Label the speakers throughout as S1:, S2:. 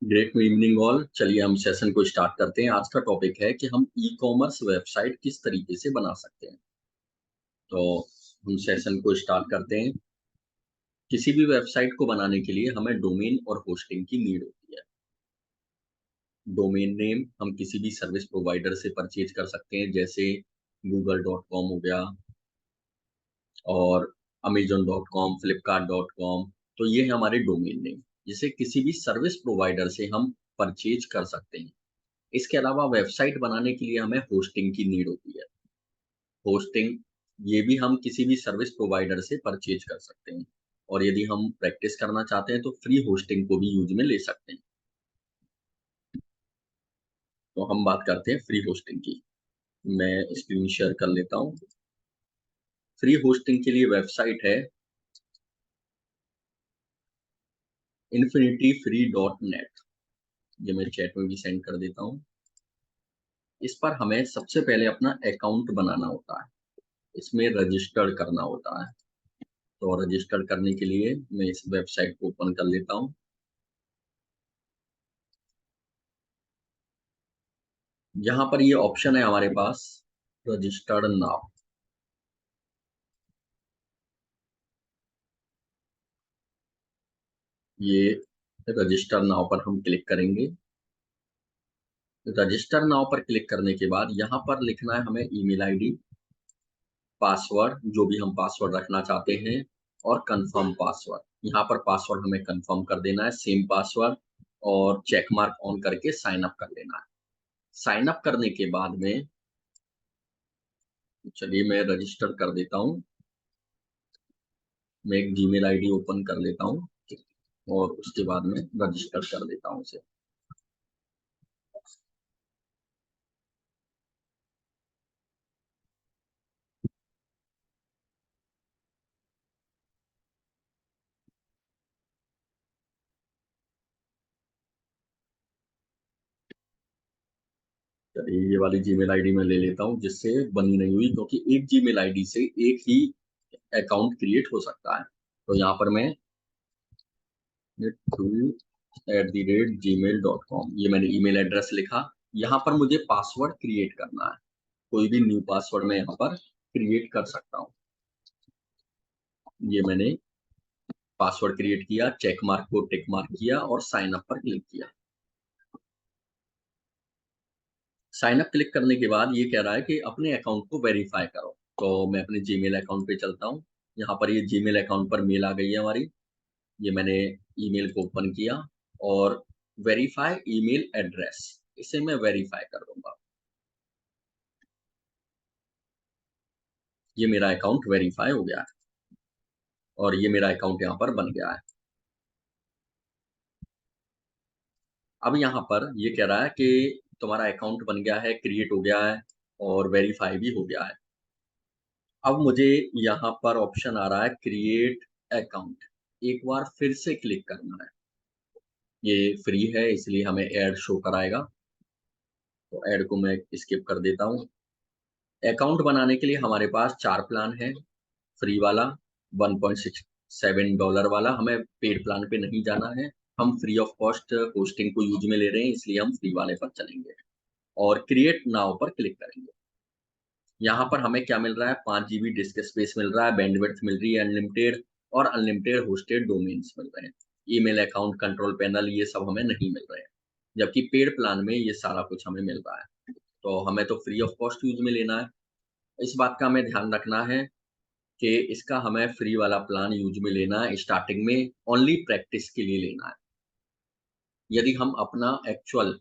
S1: Great evening all. चलिए हम session को स्टार्ट करते हैं। आज का टॉपिक है कि हम ई कॉमर्स वेबसाइट किस तरीके से बना सकते हैं। तो हम सेशन को स्टार्ट करते हैं। किसी भी वेबसाइट को बनाने के लिए हमें डोमेन और होस्टिंग की नीड होती है। डोमेन नेम हम किसी भी सर्विस प्रोवाइडर से परचेज कर सकते हैं, जैसे google.com हो गया और amazon.com, flipkart.com। तो ये है हमारे डोमेन नेम, जिसे किसी भी सर्विस प्रोवाइडर से हम परचेज कर सकते हैं। इसके अलावा वेबसाइट बनाने के लिए हमें होस्टिंग की नीड होती है। होस्टिंग ये भी हम किसी भी सर्विस प्रोवाइडर से परचेज कर सकते हैं, और यदि हम प्रैक्टिस करना चाहते हैं तो फ्री होस्टिंग को भी यूज में ले सकते हैं। तो हम बात करते हैं फ्री होस्टिंग की। मैं स्क्रीन शेयर कर लेता हूँ। फ्री होस्टिंग के लिए वेबसाइट है infinityfree.net। ये मैं चैट में भी सेंड कर देता हूँ। इस पर हमें सबसे पहले अपना अकाउंट बनाना होता है, इसमें रजिस्टर्ड करना होता है। तो रजिस्टर करने के लिए मैं इस वेबसाइट को ओपन कर लेता हूँ। यहाँ पर ये ऑप्शन है हमारे पास, रजिस्टर्ड नाउ। ये रजिस्टर नाउ पर हम क्लिक करेंगे। रजिस्टर नाउ पर क्लिक करने के बाद यहाँ पर लिखना है हमें ईमेल आईडी, पासवर्ड जो भी हम पासवर्ड रखना चाहते हैं, और कंफर्म पासवर्ड। यहाँ पर पासवर्ड हमें कंफर्म कर देना है, सेम पासवर्ड, और चेक मार्क ऑन करके साइन अप कर लेना है। साइन अप करने के बाद में चलिए मैं रजिस्टर कर देता हूँ। मैं एक जीमेल आईडी ओपन कर लेता हूँ और उसके बाद में रजिस्टर कर देता हूँ उसे। चलिए ये वाली जीमेल आईडी मैं ले लेता हूँ, जिससे बनी नहीं हुई, क्योंकि एक जीमेल आईडी से एक ही अकाउंट क्रिएट हो सकता है। तो यहाँ पर मैं gmail.com, ये मैंने ईमेल एड्रेस लिखा। यहाँ पर मुझे पासवर्ड क्रिएट करना है। कोई भी न्यू पासवर्ड मैं यहाँ पर क्रिएट कर सकता हूँ। ये मैंने पासवर्ड क्रिएट किया, चेक मार्क को टिक मार्क किया और साइन अप पर क्लिक किया। साइन अप क्लिक करने के बाद ये कह रहा है कि अपने अकाउंट को वेरीफाई करो। तो मैं अपने जीमेल अकाउंट पे चलता हूँ। यहाँ पर ये जीमेल अकाउंट पर मेल आ गई है हमारी। ये मैंने ईमेल को ओपन किया और वेरीफाई ईमेल एड्रेस, इसे मैं वेरीफाई कर दूंगा। ये मेरा अकाउंट वेरीफाई हो गया है और ये मेरा अकाउंट यहाँ पर बन गया है। अब यहाँ पर ये कह रहा है कि तुम्हारा अकाउंट बन गया है, क्रिएट हो गया है और वेरीफाई भी हो गया है। अब मुझे यहाँ पर ऑप्शन आ रहा है क्रिएट अकाउंट। एक बार फिर से क्लिक करना है। ये फ्री है इसलिए हमें ऐड शो कराएगा, तो ऐड को मैं स्किप कर देता हूँ। अकाउंट बनाने के लिए हमारे पास 4 प्लान है। फ्री वाला, $1.67 वाला, हमें पेड प्लान पे नहीं जाना है। हम फ्री ऑफ कॉस्ट होस्टिंग को यूज में ले रहे हैं, इसलिए हम फ्री वाले पर चलेंगे और क्रिएट नाउ पर क्लिक करेंगे। यहाँ पर हमें क्या मिल रहा है, 5 GB डिस्क स्पेस मिल रहा है, बैंडविड्थ मिल रही है अनलिमिटेड, और अनलिमिटेड होस्टेड डोमेन्स मिल रहे हैं। ईमेल अकाउंट, कंट्रोल पैनल, ये सब हमें नहीं मिल रहे हैं, जबकि पेड प्लान में ये सारा कुछ हमें मिल रहा है। तो हमें तो फ्री ऑफ कॉस्ट यूज में लेना है। इस बात का हमें ध्यान रखना है कि इसका हमें फ्री वाला प्लान यूज में लेना है, स्टार्टिंग में ओनली प्रैक्टिस के लिए लेना है। यदि हम अपना एक्चुअल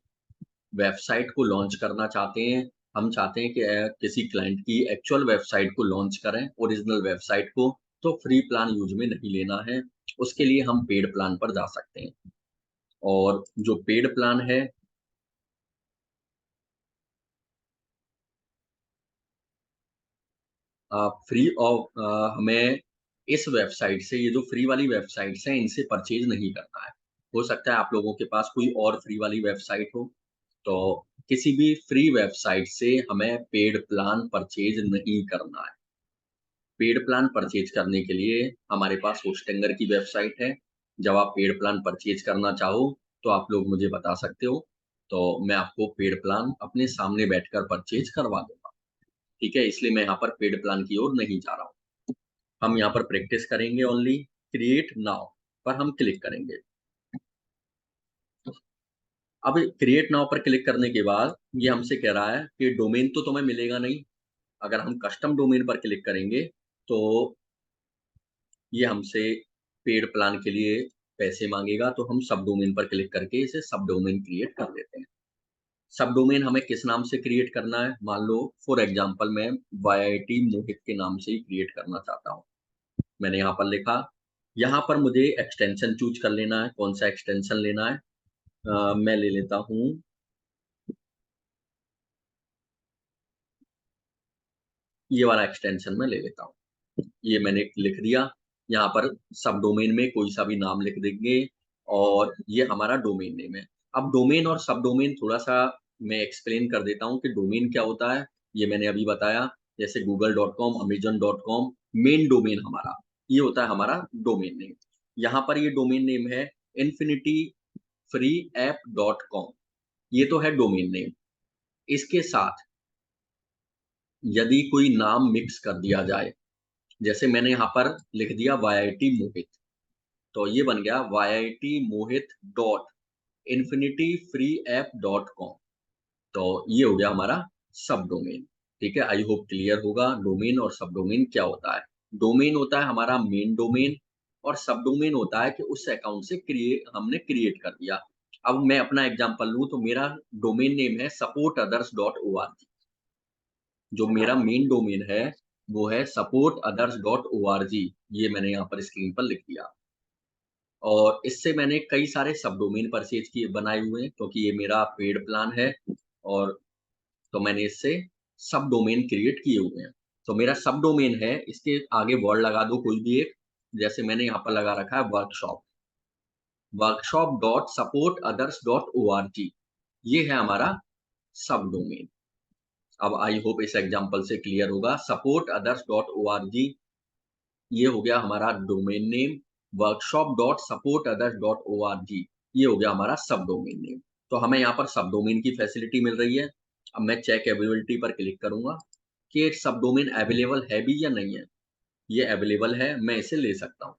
S1: वेबसाइट को लॉन्च करना चाहते हैं, हम चाहते हैं कि किसी क्लाइंट की एक्चुअल वेबसाइट को लॉन्च करें, ओरिजिनल वेबसाइट को, तो फ्री प्लान यूज में नहीं लेना है। उसके लिए हम पेड प्लान पर जा सकते हैं। और जो पेड प्लान है, फ्री ऑफ, हमें इस वेबसाइट से, ये जो फ्री वाली वेबसाइट्स हैं, इनसे परचेज नहीं करना है। हो सकता है आप लोगों के पास कोई और फ्री वाली वेबसाइट हो, तो किसी भी फ्री वेबसाइट से हमें पेड प्लान परचेज नहीं करना है। पेड प्लान परचेज करने के लिए हमारे पास होस्टिंगर की वेबसाइट है। जब आप पेड प्लान परचेज करना चाहो तो आप लोग मुझे बता सकते हो, तो मैं आपको पेड प्लान अपने सामने बैठकर परचेज करवा दूँगा। ठीक है? इसलिए मैं यहाँ पर पेड प्लान की ओर नहीं जा रहा हूँ। हम यहाँ पर प्रैक्टिस करेंगे ओनली, क्रिएट नाउ पर हम क्लिक करेंगे। अब क्रिएट नाउ पर क्लिक करने के बाद ये हमसे कह रहा है कि डोमेन तो तुम्हें मिलेगा नहीं। अगर हम कस्टम डोमेन पर क्लिक करेंगे, तो ये हमसे पेड प्लान के लिए पैसे माँगेगा, तो हम सब डोमेन पर क्लिक करके इसे सब डोमेन क्रिएट कर देते हैं। सब डोमेन हमें किस नाम से क्रिएट करना है? मान लो फॉर एग्जांपल मैं वाईआईटी मोहित के नाम से ही क्रिएट करना चाहता हूँ। मैंने यहाँ पर लिखा, यहाँ पर मुझे एक्सटेंशन चूज़ कर लेना है, कौन-सा एक्सटेंशन लेना है। मैं ले लेता हूँ ये वाला एक्सटेंशन मैं ले लेता हूँ। ये मैंने लिख दिया। यहाँ पर सब डोमेन में कोई सा भी नाम लिख देंगे और ये हमारा डोमेन नेम है। अब डोमेन और सब डोमेन थोड़ा-सा मैं एक्सप्लेन कर देता हूँ कि डोमेन क्या होता है, ये मैंने अभी बताया। जैसे google.com, amazon.com मेन डोमेन हमारा, ये होता है हमारा डोमेन नेम। यहाँ पर ये डोमेन नेम है infinityfreeapp.com, ये तो है डोमेन नेम। इसके साथ यदि कोई नाम मिक्स कर दिया जाए, जैसे मैंने यहाँ पर लिख दिया वाईआईटी मोहित, तो ये बन गया YIT Mohit dot infinity free app dot com. तो ये हो गया हमारा सब डोमेन। ठीक है, आई होप क्लियर होगा डोमेन और सब डोमेन क्या होता है। डोमेन होता है हमारा मेन डोमेन और सब डोमेन होता है कि उस अकाउंट से हमने क्रिएट कर दिया। अब मैं अपना एग्जांपल लूँ तो मेरा डोमेन नेम है supportothers.org। जो मेरा मेन डोमेन है वो है supportothers.org। ये मैंने यहाँ पर स्क्रीन पर लिख दिया। और इससे मैंने कई सारे सब डोमेन परचेज किए बनाए हुए हैं, क्योंकि ये मेरा पेड प्लान है। और तो मैंने इससे सब डोमेन क्रिएट किए हुए हैं। तो मेरा सब डोमेन है, इसके आगे वर्ड लगा दो कोई भी एक। जैसे मैंने यहाँ पर लगा रखा है वर्कशॉप, workshop.supportothers.org। ये है हमारा सब डोमेन। अब आई होप इस एग्जांपल से क्लियर होगा। supportothers.org ये हो गया हमारा डोमेन नेम। workshop.supportothers.org ये हो गया हमारा सब डोमेन नेम। तो हमें यहाँ पर सब डोमेन की फैसिलिटी मिल रही है। अब मैं चेक अवेलेबिलिटी पर क्लिक करूंगा कि सब डोमेन अवेलेबल है भी या नहीं है। ये अवेलेबल है, मैं इसे ले सकता हूँ।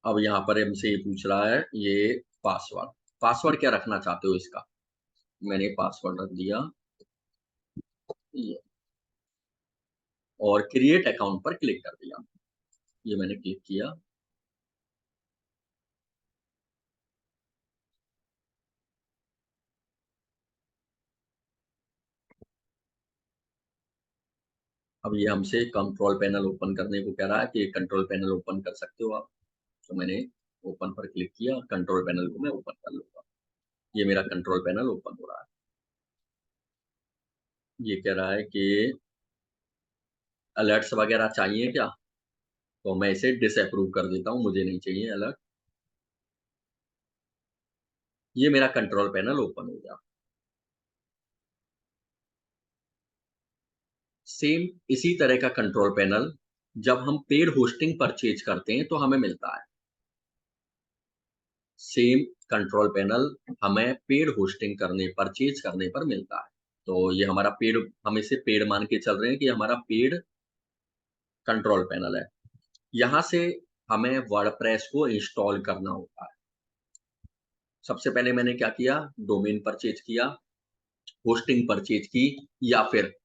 S1: अब यहाँ पर हमसे ये पूछ रहा है ये पासवर्ड। पासवर्ड क्या रखना चाहते हो इसका? मैंने पासवर्ड रख दिया ये, और क्रिएट अकाउंट पर क्लिक कर दिया। ये मैंने क्लिक किया। अब ये हमसे कंट्रोल पैनल ओपन करने को कह रहा है कि कंट्रोल पैनल ओपन कर सकते हो आप। तो मैंने ओपन पर क्लिक किया, कंट्रोल पैनल को मैं ओपन कर लूंगा। ये मेरा कंट्रोल पैनल ओपन हो रहा है। ये कह रहा है कि अलर्ट्स वगैरह चाहिए क्या? तो मैं इसे डिसअप्रूव कर देता हूँ, मुझे नहीं चाहिए अलर्ट। ये मेरा कंट्रोल पैनल ओपन हो गया। सेम इसी तरह का कंट्रोल पैनल जब हम पेड होस्टिंग परचेज करते हैं तो हमें मिलता है। सेम कंट्रोल पैनल हमें पेड होस्टिंग करने परचेज करने पर मिलता है। तो ये हमारा पेड, हम इसे पेड मान के चल रहे हैं कि हमारा पेड कंट्रोल पैनल है। यहाँ से हमें वर्डप्रेस को इंस्टॉल करना होता है। सबसे पहले मैंने क्या किया, डोमेन परचेज किया, होस्टिंग परचेज की, या फिर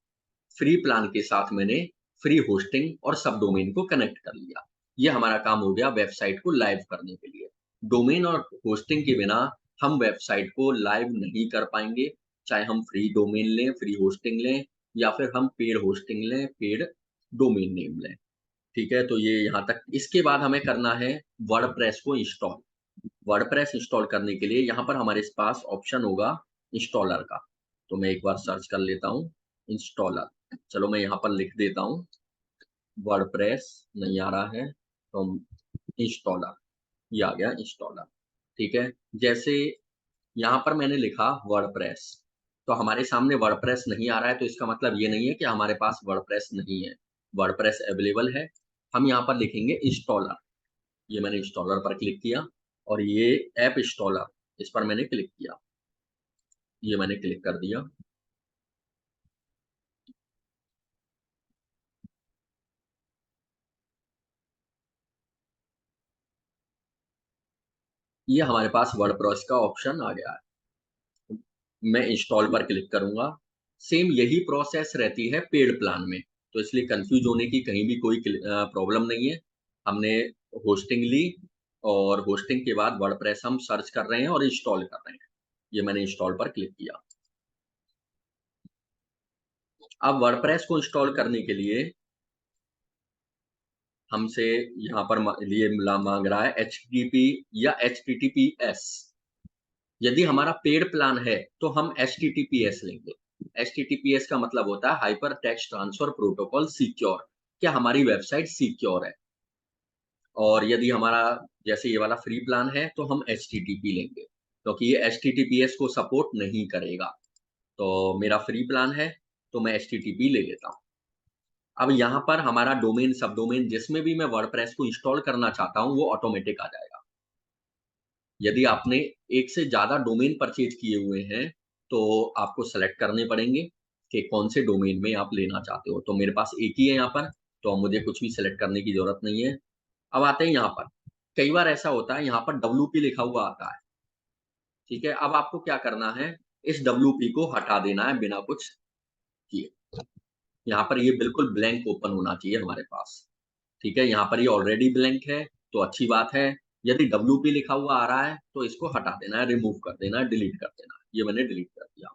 S1: फ्री प्लान के साथ मैंने फ्री होस्टिंग और सब डोमेन को कनेक्ट कर लिया। ये हमारा काम हो गया वेबसाइट को लाइव करने के लिए। डोमेन और होस्टिंग के बिना हम वेबसाइट को लाइव नहीं कर पाएंगे, चाहे हम फ्री डोमेन लें, फ्री होस्टिंग लें, या फिर हम पेड होस्टिंग लें, पेड डोमेन नेम लें। ठीक है, तो ये यहाँ तक। इसके बाद हमें करना है वर्डप्रेस को इंस्टॉल। वर्डप्रेस इंस्टॉल करने के लिए यहाँ पर हमारे पास ऑप्शन होगा इंस्टॉलर का। तो मैं एक बार सर्च कर लेता हूँ इंस्टॉलर। चलो मैं यहाँ पर लिख देता हूँ, वर्डप्रेस नहीं आ रहा है तो इंस्टॉलर, ये आ गया इंस्टॉलर। ठीक है, जैसे यहाँ पर मैंने लिखा वर्डप्रेस, तो हमारे सामने वर्डप्रेस नहीं आ रहा है, तो इसका मतलब ये नहीं है कि हमारे पास वर्डप्रेस नहीं है। वर्डप्रेस अवेलेबल है। हम यहाँ पर लिखेंगे इंस्टॉलर। ये मैंने इंस्टॉलर पर क्लिक किया और ये ऐप इंस्टॉलर, इस पर मैंने क्लिक किया। ये मैंने क्लिक कर दिया। ये हमारे पास वर्डप्रेस का ऑप्शन आ गया है। मैं इंस्टॉल पर क्लिक करूंगा। सेम यही प्रोसेस रहती है पेड प्लान में, तो इसलिए कंफ्यूज होने की कहीं भी कोई प्रॉब्लम नहीं है। हमने होस्टिंग ली और होस्टिंग के बाद वर्डप्रेस हम सर्च कर रहे हैं और इंस्टॉल कर रहे हैं। ये मैंने इंस्टॉल पर क्लिक किया। अब वर्डप्रेस को इंस्टॉल करने के लिए हमसे यहाँ पर लिए मांग रहा है एचटीटीपी या एचटीटीपीएस। यदि हमारा पेड प्लान है तो हम एचटीटीपीएस लेंगे। एचटीटीपीएस का मतलब होता है hyper text transfer protocol secure, क्या हमारी वेबसाइट सिक्योर है। और यदि हमारा जैसे ये वाला फ्री प्लान है तो हम एचटीटीपी लेंगे, क्योंकि ये एचटीटीपीएस को सपोर्ट नहीं करेगा। तो मेरा फ्री प्लान है तो मैं एचटीटीपी ले लेता हूँ। अब यहाँ पर हमारा डोमेन सब डोमेन जिसमें भी मैं वर्डप्रेस को इंस्टॉल करना चाहता हूँ वो ऑटोमेटिक आ जाएगा। यदि आपने एक से ज़्यादा डोमेन परचेज़ किए हुए हैं, तो आपको सेलेक्ट करने पड़ेंगे कि कौन से डोमेन में आप लेना चाहते हो। तो मेरे पास एक ही है यहाँ पर, तो अब मुझे कुछ भी सेलेक्ट करने की ज़रूरत नहीं है। अब आते हैं यहाँ पर, कई बार ऐसा होता है यहाँ पर डब्ल्यूपी लिखा हुआ आता है, ठीक है? अब आपको क्या करना है, इस डब्ल्यूपी को हटा देना है बिना कुछ किए। यहाँ पर ये बिल्कुल ब्लैंक ओपन होना चाहिए हमारे पास, ठीक है? यहाँ पर ये ऑलरेडी ब्लैंक है, तो अच्छी बात है। यदि डब्ल्यूपी लिखा हुआ आ रहा है, तो इसको हटा देना है, रिमूव कर देना है, डिलीट कर देना है। ये मैंने डिलीट कर दिया।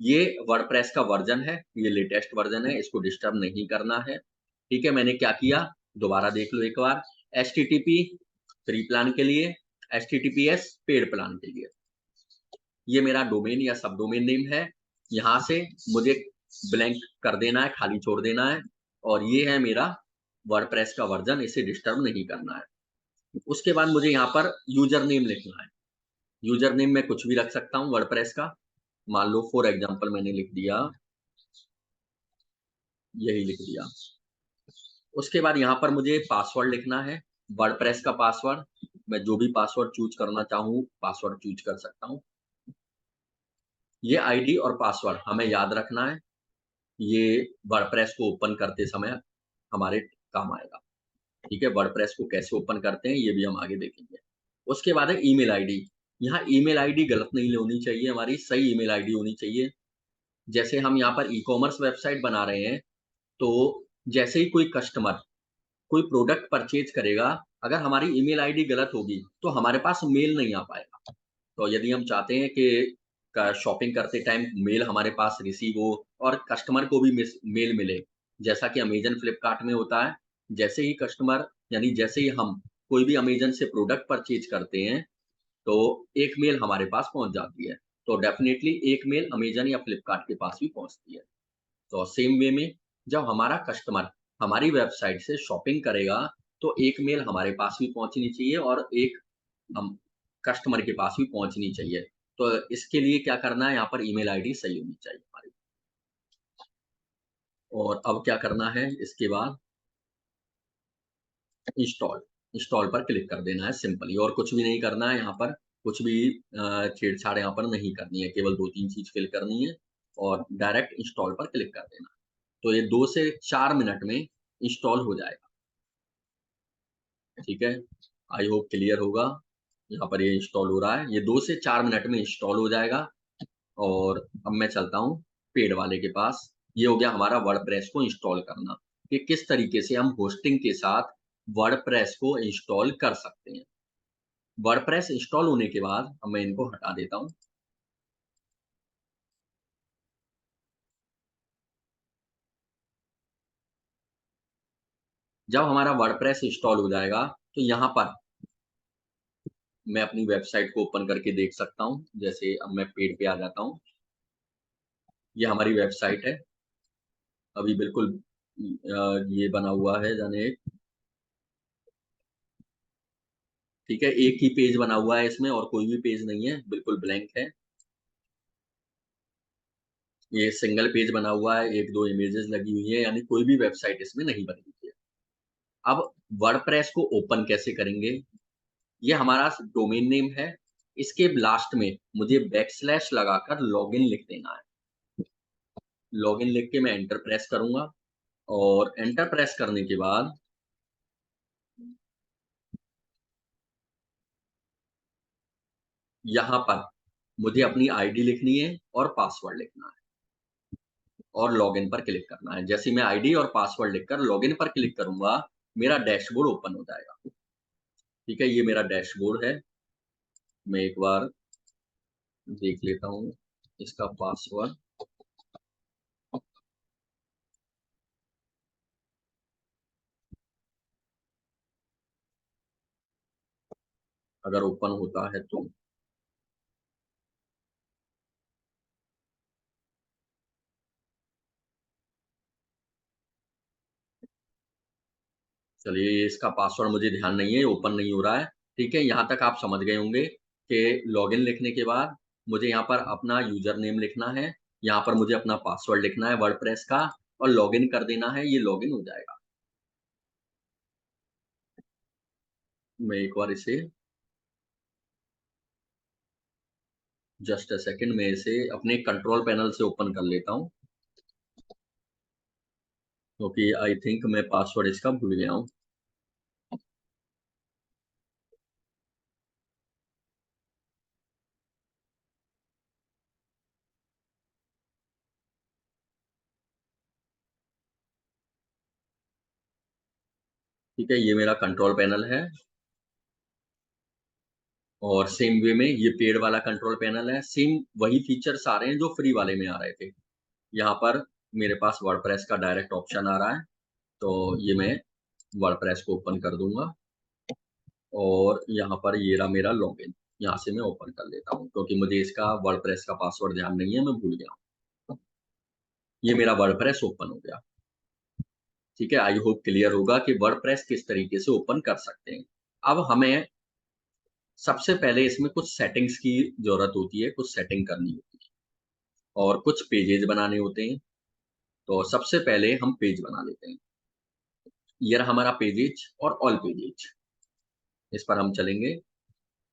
S1: ये वर्डप्रेस का वर्ज़न है, ये लेटेस्ट वर्ज़न है, इसको डिस्टर्ब नहीं करना है, ठीक है? मैंने क्या किया, दोबारा देख लो एक बार, एचटीटीपी फ्री प्लान के लिए, एचटीटीपीएस पेड प्लान के लिए। ये मेरा डोमेन या सब डोमेन नेम है। यहाँ से मुझे ब्लैंक कर देना है, खाली छोड़ देना है और ये है मेरा वर्डप्रेस का वर्ज़न, इसे डिस्टर्ब नहीं करना है। उसके बाद मुझे यहाँ पर यूज़र नेम लिखना है। यूज़र नेम मैं कुछ भी रख सकता हूँ वर्डप्रेस का। मान लो फॉर एग्ज़ाम्पल मैंने लिख दिया, यही लिख दिया। उसके बाद यहाँ पर मुझे पासवर्ड लिखना है, वर्डप्रेस का पासवर्ड। मैं जो भी पासवर्ड चूज़ करना चाहूँ, पासवर्ड चूज़ कर सकता हूँ। ये आईडी और पासवर्ड हमें याद रखना है। ये वर्डप्रेस को ओपन करते समय हमारे काम आएगा। ठीक है? वर्डप्रेस को कैसे ओपन करते हैं ये भी हम आगे देखेंगे। उसके बाद है ईमेल आईडी। यहाँ ईमेल आईडी गलत नहीं होनी चाहिए, हमारी सही ईमेल आईडी होनी चाहिए। जैसे हम यहाँ पर ई-कॉमर्स वेबसाइट बना रहे हैं, तो जैसे ही कोई कस्टमर कोई प्रोडक्ट परचेज़ करेगा, अगर हमारी ईमेल आईडी गलत होगी, तो हमारे पास मेल नहीं आ पाएगा। तो यदि हम चाहते हैं कि शॉपिंग करते टाइम मेल हमारे पास रिसीव हो और कस्टमर को भी मेल मिले, जैसा कि अमेज़न, फ्लिपकार्ट में होता है। जैसे ही कस्टमर यानी जैसे ही हम कोई भी अमेज़न से प्रोडक्ट परचेज़ करते हैं, तो एक मेल हमारे पास पहुँच जाती है। तो डेफ़िनिटली एक मेल अमेज़न या फ्लिपकार्ट के पास भी पहुँचती है। तो सेम वे में जब हमारा कस्टमर हमारी वेबसाइट से शॉपिंग करेगा, तो एक मेल हमारे पास भी पहुँचनी चाहिए और एक हम कस्टमर के पास भी पहुँचनी चाहिए। तो इसके लिए क्या करना है, यहाँ पर ईमेल आईडी सही होनी चाहिए हमारी। और अब क्या करना है इसके बाद इंस्टॉल, इंस्टॉल पर क्लिक कर देना है सिंपली और कुछ भी नहीं करना है यहाँ पर, कुछ भी छेड़-छाड़ यहाँ पर नहीं करनी है, केवल 2-3 चीज़ फ़िल करनी है और डायरेक्ट इंस्टॉल पर क्लिक कर देना है। तो ये 2 से 4 मिनट में इंस्टॉल हो जाएगा, ठीक है? आई होप क्लियर होगा। यहाँ पर ये इंस्टॉल हो रहा है, ये 2 से 4 मिनट में इंस्टॉल हो जाएगा और अब मैं चलता हूँ पेड वाले के पास। ये हो गया हमारा वर्डप्रेस को इंस्टॉल करना, कि किस तरीके से हम होस्टिंग के साथ वर्डप्रेस को इंस्टॉल कर सकते हैं। वर्डप्रेस इंस्टॉल होने के बाद अब मैं इनको हटा देता हूँ। जब हमारा वर्डप्रेस इंस्टॉल हो जाएगा, तो यहाँ पर मैं अपनी वेबसाइट को ओपन करके देख सकता हूँ। जैसे अब मैं पेज पे आ जाता हूँ। ये हमारी वेबसाइट है। अभी बिल्कुल ये बना हुआ है जाने ठीक है, एक ही पेज बना हुआ है इसमें और कोई भी पेज नहीं है, बिल्कुल ब्लैंक है। ये सिंगल पेज बना हुआ है, 1-2 इमेजेस लगी हुई हैं, यानी कोई भी वेबसाइट इसमें नहीं बनी हुई है। अब वर्डप्रेस को ओपन कैसे करेंगे? ये हमारा डोमेन नेम है। इसके लास्ट में मुझे बैकस्लैश लगाकर लॉगिन लिख देना है। लॉगिन लिख के मैं एंटर प्रेस करूँगा और एंटर प्रेस करने के बाद यहाँ पर मुझे अपनी आईडी लिखनी है और पासवर्ड लिखना है और लॉगिन पर क्लिक करना है। जैसे ही मैं आईडी और पासवर्ड लिखकर लॉगिन पर क्लिक करूँगा, मेरा डैशबोर्ड ओपन हो जाएगा। ठीक है, ये मेरा डैशबोर्ड है। मैं एक बार देख लेता हूँ इसका पासवर्ड। अगर ओपन होता है तो चलिए, इसका पासवर्ड मुझे ध्यान नहीं है, ओपन नहीं हो रहा है। ठीक है, यहाँ तक आप समझ गए होंगे कि लॉगिन लिखने के बाद मुझे यहाँ पर अपना यूज़र नेम लिखना है, यहाँ पर मुझे अपना पासवर्ड लिखना है वर्डप्रेस का और लॉगिन कर देना है, ये लॉगिन हो जाएगा। मैं एक बार इसे जस्ट अ सेकंड में इसे अपने कंट्रोल पैनल से ओपन कर लेता हूँ, क्योंकि आई थिंक मैं पासवर्ड इसका भूल गया हूँ। ठीक है, ये मेरा कंट्रोल पैनल है और सेम वे में ये पेड वाला कंट्रोल पैनल है। सेम वही फीचर्स आ रहे हैं जो फ्री वाले में आ रहे थे। यहाँ पर मेरे पास वर्डप्रेस का डायरेक्ट ऑप्शन आ रहा है, तो ये मैं वर्डप्रेस को ओपन कर दूंगा और यहाँ पर ये रहा मेरा लॉगिन। यहाँ से मैं ओपन कर लेता हूँ, क्योंकि मुझे इसका वर्डप्रेस का पासवर्ड ध्यान नहीं है, मैं भूल गया हूँ। ये मेरा वर्डप्रेस ओपन हो गया। ठीक है, आई होप क्लियर होगा कि वर्डप्रेस किस तरीके से ओपन कर सकते हैं। अब हमें सबसे पहले इसमें कुछ सेटिंग्स की ज़रूरत होती है, कुछ सेटिंग करनी होती है और कुछ पेजेज़ बनाने होते हैं। तो सबसे पहले हम पेज बना लेते हैं। ये रहा हमारा पेजेज़ और ऑल पेजेज़, इस पर हम चलेंगे।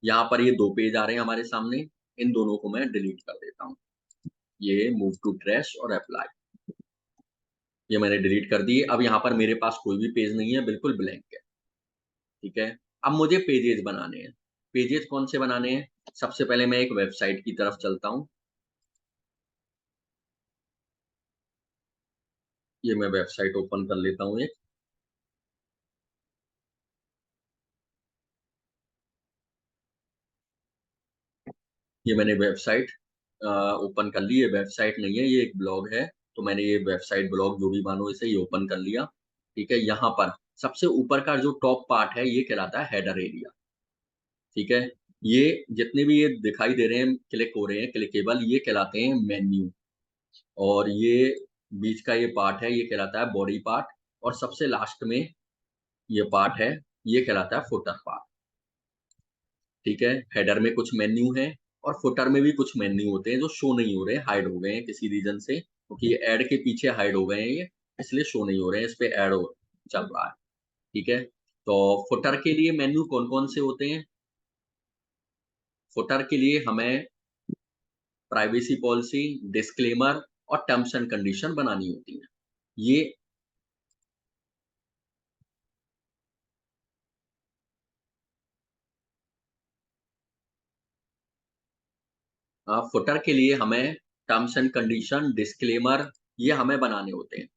S1: यहाँ पर ये 2 पेज आ रहे हैं हमारे सामने, इन दोनों को मैं डिलीट कर देता हूँ। ये मूव टू ट्रैश और अप्लाई, ये मैंने डिलीट कर दिए। अब यहाँ पर मेरे पास कोई भी पेज नहीं है, बिल्कुल ब्लैंक है। ठीक है, अब मुझे पेजेज़ बनाने हैं। पेजेज़ कौन से बनाने हैं? सबसे पहले मैं एक वेबसाइट की तरफ चलता हूँ। ये मैं वेबसाइट ओपन कर लेता हूँ एक। ये मैंने वेबसाइट ओपन कर ली। ये वेबसाइट नहीं है, ये एक ब्लॉग है। तो मैंने ये वेबसाइट, ब्लॉग जो भी मानो इसे, ये ओपन कर लिया। ठीक है, यहाँ पर सबसे ऊपर का जो टॉप पार्ट है, ये कहलाता है हेडर एरिया। ठीक है, ये जितने भी ये दिखाई दे रहे हैं, क्लिक हो रहे हैं, क्लिकेबल, ये कहलाते हैं मेन्यू। और ये बीच का ये पार्ट है, ये कहलाता है बॉडी पार्ट। और सबसे लास्ट में ये पार्ट है, ये कहलाता है फुटर पार्ट। ठीक है, हेडर में कुछ मेन्यू हैं और फुटर में भी कुछ मेन्यू होते हैं जो शो नहीं हो रहे हैं, हाइड हो गए हैं किसी रीज़न से, क्योंकि ये ऐड के पीछे हाइड हो गए हैं ये, इसलिए शो नहीं हो रहे हैं, इस पे ऐड हो चल रहा है। ठीक है, तो फुटर के लिए मेन्यू कौन-कौन से होते हैं? फुटर के लिए हमें प्राइवेसी पॉलिसी, डिस्क्लेमर और टर्म्स एंड कंडीशन बनानी होती हैं। ये फुटर के लिए हमें टर्म्स एंड कंडीशन, डिस्क्लेमर, ये हमें बनाने होते हैं।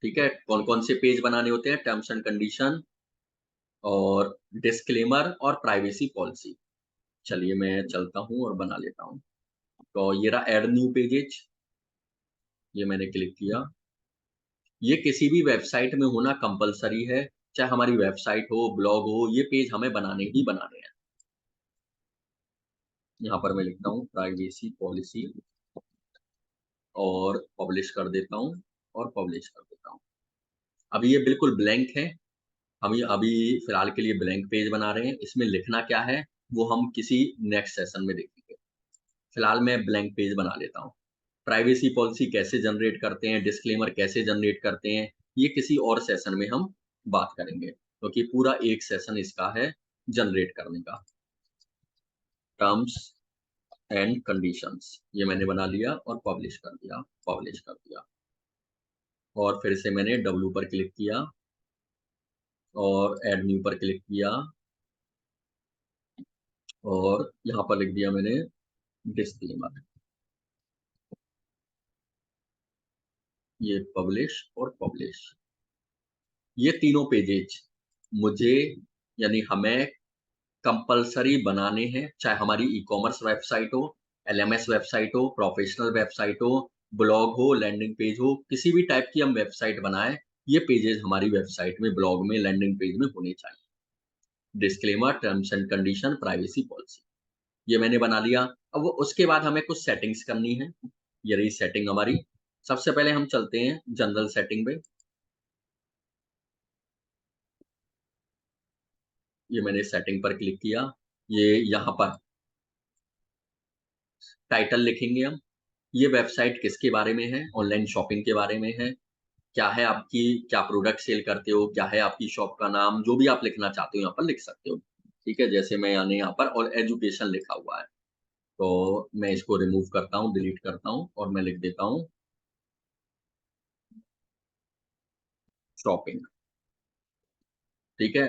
S1: ठीक है, कौन-कौन से पेज बनाने होते हैं? टर्म्स एंड कंडीशन और डिस्क्लेमर और प्राइवेसी पॉलिसी। चलिए, मैं चलता हूँ और बना लेता हूँ। तो ये रहा ऐड न्यू पेजेज, ये मैंने क्लिक किया। ये किसी भी वेबसाइट में होना कंपल्सरी है, चाहे हमारी वेबसाइट हो, ब्लॉग हो, ये पेज हमें बनाने ही बनाने हैं। यहाँ पर मैं लिखता हूँ प्राइवेसी पॉलिसी और पब्लिश कर देता हूँ और पब्लिश कर देता हूँ। अभी ये बिल्कुल ब्लैंक है, हम ये अभी फिलहाल के लिए ब्लैंक पेज बना रहे हैं। इसमें लिखना क्या है, वो हम किसी नेक्स्ट सेशन में देखेंगे। फिलहाल मैं ब्लैंक पेज बना लेता हूँ। प्राइवेसी पॉलिसी कैसे जनरेट करते हैं, डिस्क्लेमर कैसे जनरेट करते हैं, ये किसी और सेशन में हम बात करेंगे, क्योंकि पूरा एक सेशन इसका है जनरेट करने का। टर्म्स एंड कंडीशंस ये मैंने बना लिया और पब्लिश कर दिया। और फिर से मैंने W पर क्लिक किया और ऐड न्यू पर क्लिक किया और यहाँ पर लिख दिया मैंने डिस्क्लेमर। ये पब्लिश और पब्लिश, ये तीनों पेजेज मुझे यानी हमें कंपल्सरी बनाने हैं, चाहे हमारी ई कॉमर्स वेबसाइट हो, LMS वेबसाइट हो, प्रोफेशनल वेबसाइट हो, ब्लॉग हो, लैंडिंग पेज हो, किसी भी टाइप की हम वेबसाइट बनाएं, ये पेजेस हमारी वेबसाइट में, ब्लॉग में, लैंडिंग पेज में होने चाहिए। Disclaimer, terms and condition, privacy policy, ये मैंने बना लिया। अब वो उसके बाद हमें कुछ सेटिंग्स करनी है, ये रही सेटिंग हमारी। सबसे पहले हम चलते हैं जनरल सेटिंग पे। ये मैंने सेटिंग पर क्लिक किया। ये यहाँ पर टाइटल लिखेंगे हम, ये वेबसाइट किसके बारे में है, ऑनलाइन शॉपिंग के बारे में है, क्या है आपकी, क्या प्रोडक्ट सेल करते हो, क्या है आपकी शॉप का नाम, जो भी आप लिखना चाहते हो यहाँ पर लिख सकते हो। ठीक है, जैसे मैं यानी यहाँ पर और एजुकेशन लिखा हुआ है, तो मैं इसको रिमूव करता हूँ, डिलीट करता हूँ और मैं लिख देता हूँ शॉपिंग। ठीक है,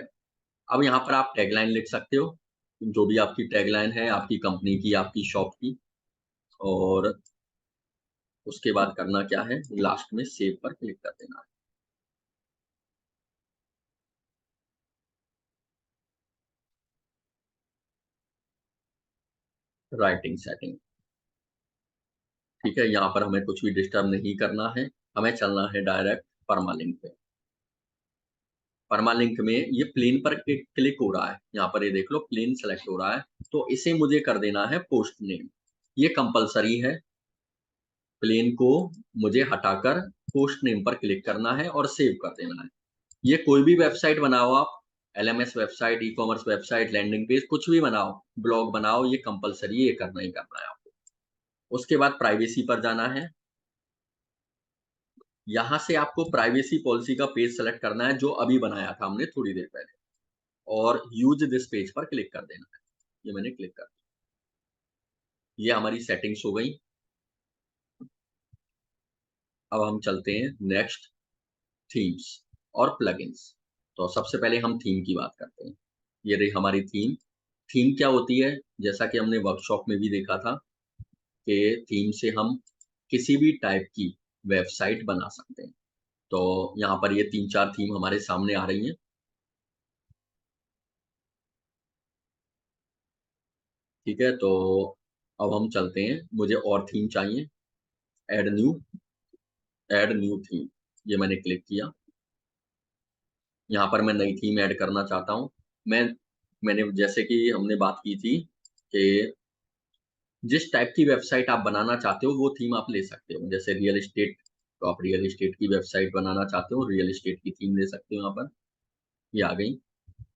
S1: अब यहाँ पर आप टैगलाइन लिख सकते हो, जो भी आपकी टैगलाइन है, आपकी कंपनी की, आपकी शॉप की। और उसके बाद करना क्या है, लास्ट में सेव पर क्लिक कर देना है। राइटिंग सेटिंग, ठीक है, यहाँ पर हमें कुछ भी डिस्टर्ब नहीं करना है, हमें चलना है डायरेक्ट परमालिंक पे। परमालिंक में ये प्लेन पर क्लिक हो रहा है, यहाँ पर ये देख लो प्लेन सेलेक्ट हो रहा है, तो इसे मुझे कर देना है पोस्ट नेम। ये कंपलसरी है, प्लेन को मुझे हटाकर पोस्ट नेम पर क्लिक करना है और सेव कर देना है। ये कोई भी वेबसाइट बनाओ आप, LMS website, e commerce website, landing page, कुछ भी बनाओ, ब्लॉग बनाओ, ये कंपलसरी है, ये करना ही करना है आपको। उसके बाद प्राइवेसी पर जाना है। यहाँ से आपको प्राइवेसी पॉलिसी का पेज सेलेक्ट करना है, जो अभी बनाया था हमने थोड़ी देर पहले, और यूज दिस पेज पर क्लिक कर देना है। ये मैंने क्लिक कर दिया, ये हमारी सेटिंग्स हो गई। अब हम चलते हैं नेक्स्ट, थीम्स और प्लगइन्स। तो सबसे पहले हम थीम की बात करते हैं। ये रही हमारी थीम। थीम क्या होती है, जैसा कि हमने वर्कशॉप में भी देखा था कि थीम से हम किसी भी टाइप की वेबसाइट बना सकते हैं। तो यहाँ पर ये 3-4 थीम हमारे सामने आ रही हैं। ठीक है, तो अब हम चलते हैं, मुझे और थीम चाहिए। Add new, add new theme, ये मैंने क्लिक किया। यहाँ पर मैं नई थीम ऐड करना चाहता हूँ। मैंने जैसे कि हमने बात की थी कि जिस टाइप की वेबसाइट आप बनाना चाहते हो वो थीम आप ले सकते हो। जैसे रियल एस्टेट, तो आप रियल एस्टेट की वेबसाइट बनाना चाहते हो, रियल एस्टेट की थीम ले सकते हो, यहाँ पर ये आ गई।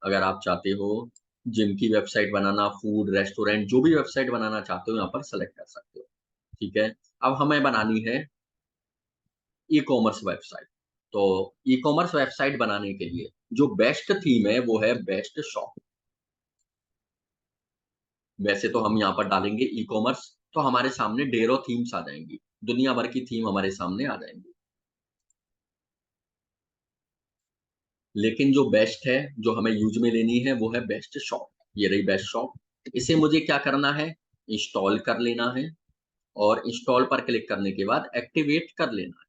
S1: अगर आप चाहते हो जिम की वेबसाइट बनाना, फूड रेस्टोरेंट, जो भी वेबसाइट बनाना चाहते हो यहाँ पर सेलेक्ट कर सकते हो। ठीक है, अब हमें बनानी है ई कॉमर्स वेबसाइट। तो ई कॉमर्स वेबसाइट बनाने के लिए जो बेस्ट थीम है वो है बेस्ट शॉप। वैसे तो हम यहाँ पर डालेंगे ई कॉमर्स, तो हमारे सामने ढेरों थीम्स आ जाएंगी, दुनिया भर की थीम हमारे सामने आ जाएंगी। लेकिन जो बेस्ट है, जो हमें यूज में लेनी है, वो है बेस्ट शॉप। ये रही बेस्ट शॉप। इसे मुझे क्या करना है, इंस्टॉल कर लेना है, और इंस्टॉल पर क्लिक करने के बाद एक्टिवेट कर लेना है।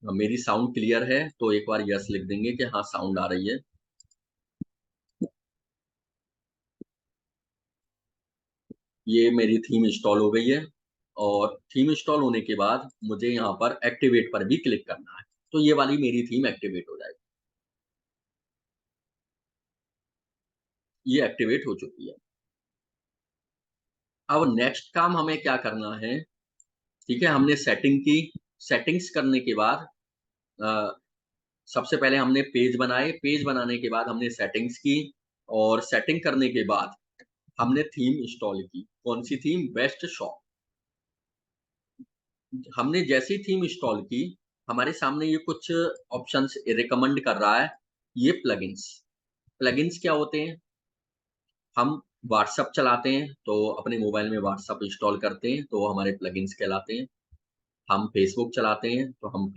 S1: मेरी साउंड क्लियर है तो एक बार यस लिख देंगे कि हाँ साउंड आ रही है। ये मेरी थीम इंस्टॉल हो गई है, और थीम इंस्टॉल होने के बाद मुझे यहाँ पर एक्टिवेट पर भी क्लिक करना है, तो ये वाली मेरी थीम एक्टिवेट हो जाएगी। ये एक्टिवेट हो चुकी है। अब नेक्स्ट काम हमें क्या करना है, ठीक है, हमने सेटिंग की। सेटिंग्स करने के बाद अ, सबसे पहले हमने पेज बनाए, पेज बनाने के बाद हमने सेटिंग्स की, और सेटिंग करने के बाद हमने थीम इंस्टॉल की। कौन सी थीम, बेस्ट शॉप। हमने जैसी थीम इंस्टॉल की, हमारे सामने ये कुछ ऑप्शंस रिकमेंड कर रहा है, ये प्लगइन्स। प्लगइन्स क्या होते हैं? हम व्हाट्सएप चलाते हैं, तो अपने मोबाइल में व्हाट्सएप इंस्टॉल करते हैं, तो वो हमारे प्लगइन्स कहलाते हैं। हम फेसबुक चलाते हैं, तो हम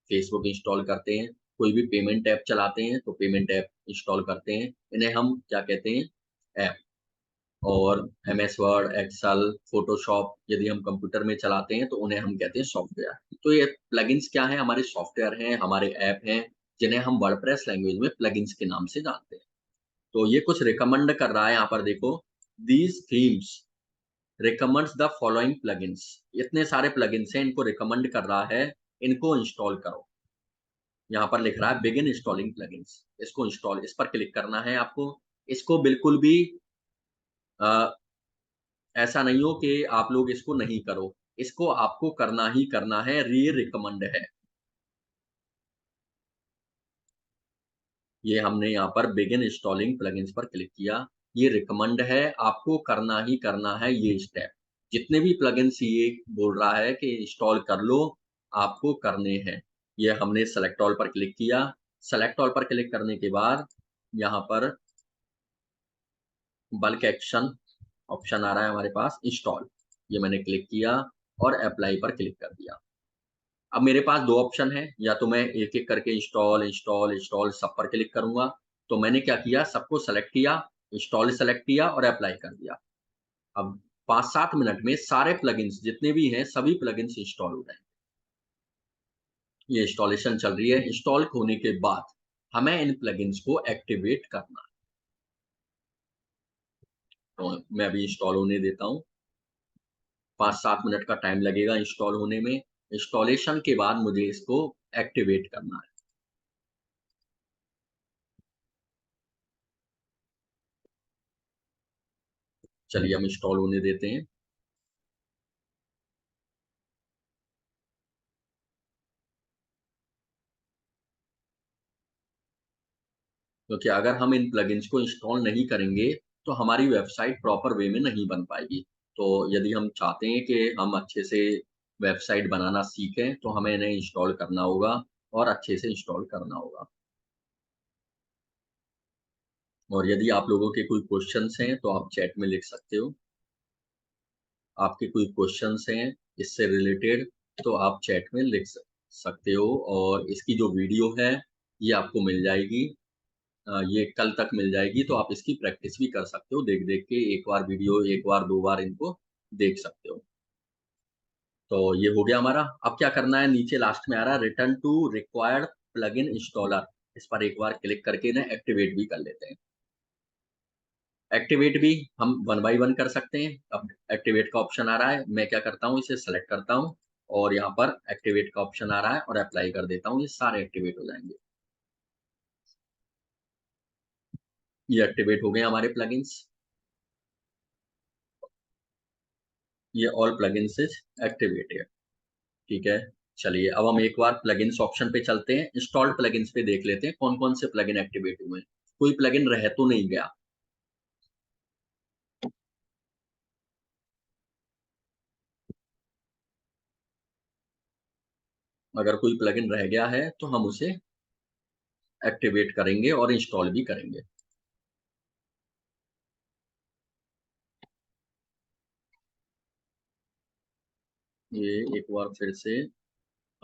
S1: फेसबुक इंस्टॉल करते हैं। कोई भी पेमेंट ऐप चलाते हैं, तो पेमेंट ऐप इंस्टॉल करते हैं। इन्हें हम क्या कहते हैं? ऐप। और एमएस वर्ड, एक्सेल, फ़ोटोशॉप यदि हम कंप्यूटर में चलाते हैं, तो उन्हें हम कहते हैं सॉफ्टवेयर। तो ये प्लगइन्स क्या हैं? हमारे सॉफ्टवेयर हैं, हमारे ऐप हैं, जिन्हें हम वर्डप्रेस लैंग्वेज में प्लगइन्स के नाम से जानते हैं। तो ये कुछ रिकमेंड कर रहा है, यहाँ पर देखो, these themes recommends the following plugins. इतने सारे प्लगइन्स हैं, इनको रिकमेंड कर रहा है, इनको इंस्टॉल करो। यहाँ पर लिख रहा है बिगिन इंस्टॉलिंग प्लगइन्स। इसको इंस्टॉल, इस पर क्लिक करना है आपको। इसको बिल्कुल भी अ, ऐसा नहीं हो कि आप लोग इसको नहीं करो। इसको आपको करना ही करना है, ये रिकमेंड है। ये हमने यहाँ पर बिगिन इंस्टॉलिंग प्लगइन्स पर क्लिक किया। ये रिकमेंड है, आपको करना ही करना है ये स्टेप। जितने भी प्लगइन्स ये बोल रहा है कि इंस्टॉल कर लो, आपको करने हैं। ये हमने सेलेक्ट ऑल पर क्लिक किया। सेलेक्ट ऑल पर क्लिक करने के बाद यहाँ पर बल्क एक्शन ऑप्शन आ रहा है हमारे पास, इंस्टॉल। ये मैंने क्लिक किया और अप्लाई पर क्लिक कर दिया। अब मेरे पास 2 ऑप्शन हैं, या तो मैं एक-एक करके इंस्टॉल, इंस्टॉल, इंस्टॉल सब पर क्लिक करूँगा। तो मैंने क्या किया, सबको सेलेक्ट किया, इंस्टॉल सेलेक्ट किया और अप्लाई कर दिया। अब 5-7 मिनट में सारे प्लगइन्स जितने भी हैं, सभी प्लगइन्स इंस्टॉल हो जाएँगे। ये इंस्टॉलेशन चल रही है। इंस्टॉल होने के बाद हमें इन प्लगइन्स को एक्टिवेट करना है। तो मैं अभी इंस्टॉल होने देता हूँ। 5-7 मिनट का टाइम लगेगा इंस्टॉल होने में। इंस्टॉलेशन के बाद मुझे इसको एक्टिवेट करना है। चलिए हम इंस्टॉल होने देते हैं। क्योंकि अगर हम इन प्लगइन्स को इंस्टॉल नहीं करेंगे, तो हमारी वेबसाइट प्रॉपर वे में नहीं बन पाएगी। तो यदि हम चाहते हैं कि हम अच्छे से वेबसाइट बनाना सीखें, तो हमें इन्हें इंस्टॉल करना होगा और अच्छे से इंस्टॉल करना होगा। और यदि आप लोगों के कोई क्वेश्चन्स हैं, तो आप चैट में लिख सकते हो। आपके कोई क्वेश्चन्स हैं इससे रिलेटेड, तो आप चैट में लिख सकते हो। और इसकी जो वीडियो है, ये आपको मिल जाएगी। ये कल तक मिल जाएगी, तो आप इसकी प्रैक्टिस भी कर सकते हो। देख-देख के एक बार वीडियो, 1 बार 2 बार इनको देख सकते हो। तो ये हो गया हमारा। अब क्या करना है, नीचे लास्ट में आ रहा है return to required plugin installer. इस पर एक बार क्लिक करके इन्हें एक्टिवेट भी कर लेते हैं। एक्टिवेट भी हम वन बाय वन कर सकते हैं। अब एक्टिवेट का ऑप्शन आ रहा है, मैं क्या करता हूँ, इसे सेलेक्ट करता हूँ और यहाँ पर एक्टिवेट का ऑप्शन आ रहा है और अप्लाई कर देता हूँ। ये सारे एक्टिवेट हो जाएँगे। ये एक्टिवेट हो गए हमारे प्लगइन्स। ये ऑल प्लगइन्स इज़ एक्टिवेटेड। ठीक है। चलिए अब हम एक बार प्लगइन्स ऑप्शन पे चलते हैं। इंस्टॉल्ड प्लगइन्स पे देख लेते हैं कौन-कौन से प्लगइन एक्टिवेट हुए हैं। कोई प्लगइन रह तो नहीं गया। अगर कोई प्लगइन रह गया है तो हम उसे एक्टिवेट करेंगे और इंस्टॉल भी करेंगे। ये एक बार फिर से,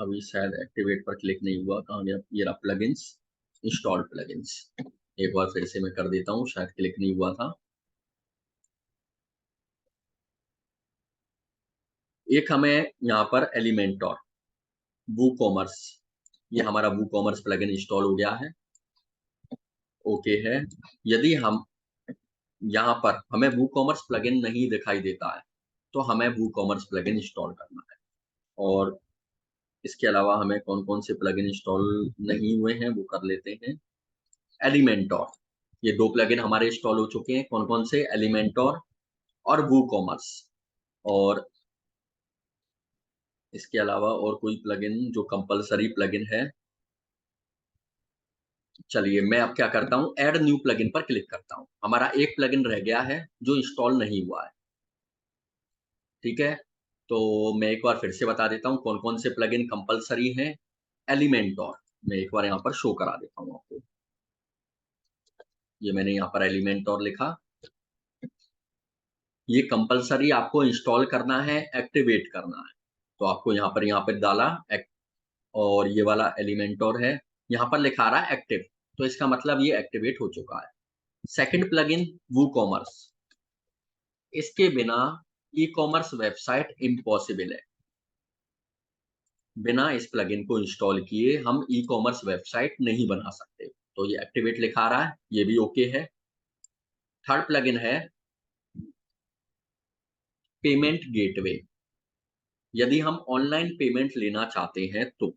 S1: अभी शायद एक्टिवेट पर क्लिक नहीं हुआ। कहाँ गया? ये रहा प्लगइन्स, इंस्टॉल्ड प्लगइन्स। एक बार फिर से मैं कर देता हूँ, शायद क्लिक नहीं हुआ था। एक हमें यहाँ पर एलिमेंटर, वूकॉमर्स, ये हमारा वूकॉमर्स प्लगइन इंस्टॉल हो गया है। ओके है। यदि हम यहाँ पर हमें वूकॉमर्स प्लगइन नहीं दिखाई देता है, तो हमें वूकॉमर्स प्लगइन इंस्टॉल करना है। और इसके अलावा हमें कौन-कौन से प्लगइन इंस्टॉल नहीं हुए हैं, वो कर लेते हैं। एलिमेंटर, ये 2 प्लगइन हमारे इंस्टॉल हो चुके हैं। कौन-कौन से? एलिमेंटर और वूकॉमर्स। और इसके अलावा और कोई प्लगइन जो कंपल्सरी प्लगइन है, चलिए मैं अब क्या करता हूँ, ऐड न्यू प्लगइन पर क्लिक करता हूँ। हमारा एक प्लगइन रह गया है जो इंस्टॉल नहीं हुआ है। ठीक है? तो मैं एक बार फिर से बता देता हूँ कौन-कौन से प्लगइन कंपल्सरी हैं। एलिमेंटोर। मैं एक बार यहाँ पर शो करा देता हूँ आपको। ये मैंने यहाँ पर एलिमेंटोर लिखा। ये कंपल्सरी आपको इंस्टॉल करना है, एक्टिवेट करना है। तो आपको यहाँ पे डाला और ये वाला एलिमेंटोर है। यहाँ पर लिखा रहा है एक्टिव, तो इसका मतलब ये एक्टिवेट हो चुका है। Second plugin WooCommerce. इसके बिना ई कॉमर्स वेबसाइट इम्पॉसिबल है। बिना इस प्लगइन को इंस्टॉल किए हम ई कॉमर्स वेबसाइट नहीं बना सकते। तो ये एक्टिवेट लिखा रहा है, ये भी ओके है। थर्ड प्लगइन है पेमेंट गेटवे। यदि हम ऑनलाइन पेमेंट लेना चाहते हैं तो,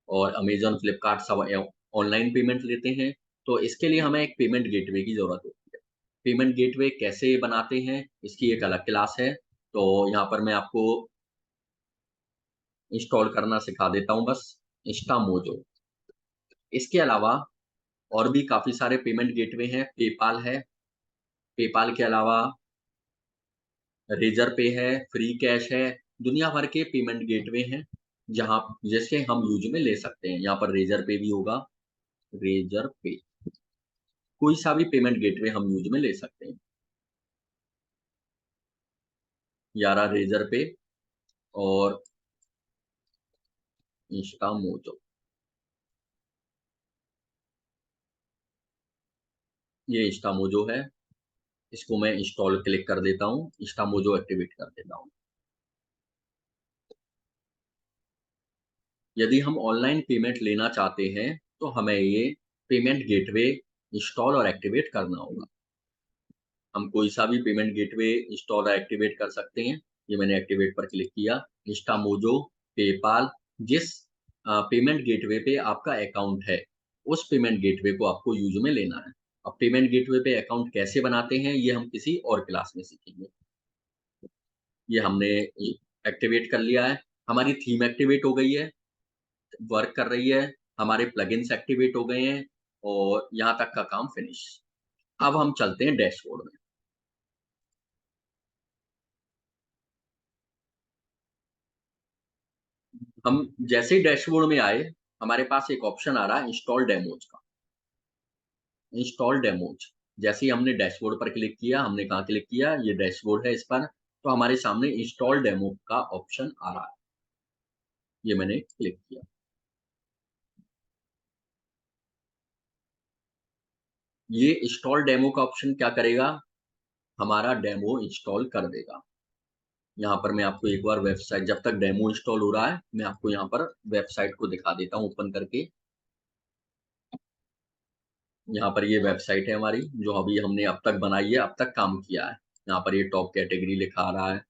S1: और अमेज़न, फ्लिपकार्ट सब ऑनलाइन पेमेंट लेते हैं, तो इसके लिए हमें एक पेमेंट गेटवे की ज़रूरत होती है। पेमेंट गेटवे कैसे बनाते हैं, इसकी एक अलग क्लास है। तो यहाँ पर मैं आपको इंस्टॉल करना सिखा देता हूँ बस, इंस्टामोजो। इसके अलावा और भी काफ़ी सारे पेमेंट गेटवे हैं। पेपाल है, पेपाल के अलावा रेज़र पे है, फ्री कैश है, दुनिया भर के पेमेंट गेटवे हैं, जहाँ जिसे हम यूज़ में ले सकते हैं। यहाँ पर रेज़र पे भी होगा, रेज़र पे। कोई सा भी पेमेंट गेटवे हम यूज़ में ले सकते हैं। यारा रेज़र पे और इंस्टामोजो। ये इंस्टामोजो है, इसको मैं इंस्टॉल क्लिक कर देता हूँ, इंस्टामोजो एक्टिवेट कर देता हूँ। यदि हम ऑनलाइन पेमेंट लेना चाहते हैं, तो हमें ये पेमेंट गेटवे इंस्टॉल और एक्टिवेट करना होगा। हम कोई सा भी पेमेंट गेटवे इंस्टॉल और एक्टिवेट कर सकते हैं। ये मैंने एक्टिवेट पर क्लिक किया। इंस्टामोजो, पेपाल, जिस पेमेंट गेटवे पे आपका अकाउंट है, उस पेमेंट गेटवे को आपको यूज़ में लेना है। अब पेमेंट गेटवे पे अकाउंट कैसे बनाते हैं, ये हम किसी और क्लास में सीखेंगे। ये हमने एक्टिवेट कर लिया है। हमारी थीम एक्टिवेट हो गई है, वर्क कर रही है, हमारे प्लगइन्स एक्टिवेट हो गए हैं और यहाँ तक का काम फिनिश। अब हम चलते हैं डैशबोर्ड में। हम जैसे ही डैशबोर्ड में आए, हमारे पास एक ऑप्शन आ रहा है इंस्टॉल डेमोज का। Install demos. जैसे ही हमने डैशबोर्ड पर क्लिक किया, हमने कहाँ क्लिक किया? ये डैशबोर्ड है इस पर, तो हमारे सामने इंस्टॉल डेमो का ऑप्शन आ रहा है। ये मैंने क्लिक किया। ये इंस्टॉल डेमो का ऑप्शन क्या करेगा? हमारा डेमो इंस्टॉल कर देगा। यहाँ पर मैं आपको एक बार वेबसाइट, जब तक डेमो इंस्टॉल हो रहा है, मैं आपको यहाँ पर वेबसाइट को दिखा देता हूँ ओपन करके। यहाँ पर ये वेबसाइट है हमारी, जो अभी हमने अब तक बनाई है, अब तक काम किया है। यहाँ पर ये टॉप कैटेगरी लिखा आ रहा है,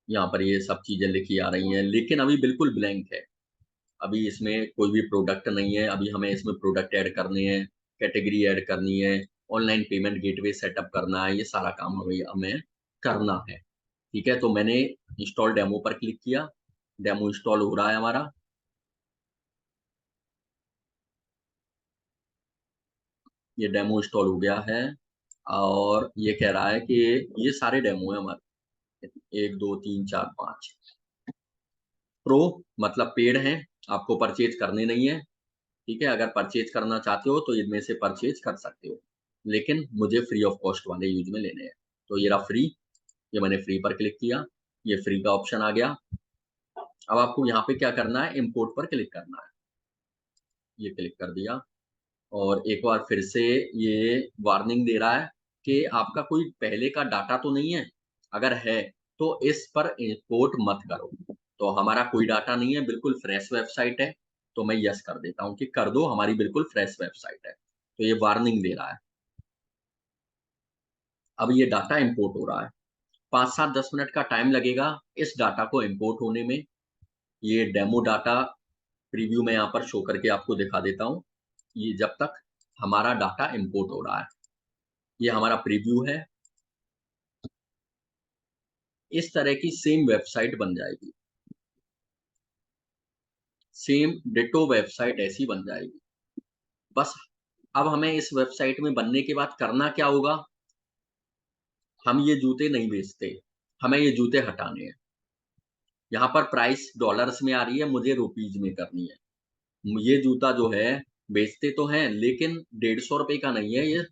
S1: यहाँ पर ये सब चीज़ें लिखी आ रही हैं, लेकिन अभी बिल्कुल ब्लैंक है। अभी इसमें कोई भी प्रोडक्ट नहीं है। अभी हमें इसमें प्रोडक्ट ऐड करने हैं, कैटेगरी ऐड करनी है, ऑनलाइन पेमेंट गेटवे सेटअप करना है, ये सारा काम हमें हमें करना है। ठीक है, तो मैंने इंस्टॉल डेमो पर क्लिक किया। डेमो इंस्टॉल हो रहा है हमारा। ये डेमो इंस्टॉल हो गया है और ये कह रहा है कि ये सारे डेमो हैं हमारे, 1 2 3 4 5। प्रो मतलब पेड हैं, आपको परचेज करने नहीं है। ठीक है, अगर परचेज करना चाहते हो तो इनमें से परचेज कर सकते हो, लेकिन मुझे फ्री ऑफ कॉस्ट वाले यूज में लेने हैं। तो ये रहा फ्री। ये मैंने फ्री पर क्लिक किया, ये फ्री का ऑप्शन आ गया। अब आपको यहाँ पे क्या करना है? इम्पोर्ट पर क्लिक करना है। ये क्लिक कर दिया और एक बार फिर से ये वार्निंग दे रहा है कि आपका कोई पहले का डाटा तो नहीं है? अगर है, तो इस पर इम्पोर्ट मत करो। तो हमारा कोई डाटा नहीं है, बिल्कुल फ्रेश वेबसाइट है। तो मैं यस कर देता हूँ कि कर दो, हमारी बिल्कुल फ्रेश वेबसाइट है। तो ये वार्निंग दे रहा है। अब ये डाटा इम्पोर्ट हो रहा है। 5 7 10 मिनट का टाइम लगेगा इस डाटा को इम्पोर्ट होने में। ये डेमो डाटा प्रीव्यू में यहाँ पर शो करके आपको दिखा देता हूँ। ये जब तक हमारा डाटा इम्पोर्ट हो रहा है, ये हमारा प्रीव्यू है। इस तरह की सेम वेबसाइट बन जाएगी। सेम डिटो वेबसाइट ऐसी बन जाएगी। बस अब हमें इस वेबसाइट में बनने के बाद करना क्या होगा? हम ये जूते नहीं बेचते, हमें ये जूते हटाने हैं। यहाँ पर प्राइस डॉलर्स में आ रही है, मुझे रुपीज़ में करनी है। ये जूता जो है बेचते तो हैं, लेकिन 150 रुपए का नहीं है, ये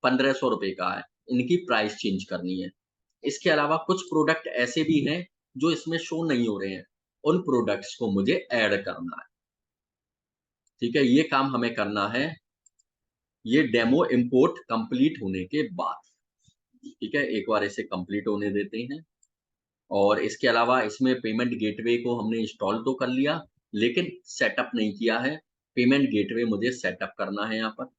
S1: 1500 रुपए का है। इनकी प्राइस चेंज करनी है। इसके अलावा कुछ प्रोडक्ट ऐसे भी हैं जो इसमें शो नहीं हो रहे हैं। उन प्रोडक्ट्स को मुझे ऐड करना है। ठीक है, ये काम हमें करना है, ये डेमो इंपोर्ट कंप्लीट होने के बाद। ठीक है, एक बार इसे कंप्लीट होने देते हैं। और इसके अलावा इसमें पेमेंट गेटवे को हमने इंस्टॉल तो कर लिया, लेकिन सेटअप नहीं किया है। पेमेंट गेटवे मुझे सेटअप करना है यहाँ पर।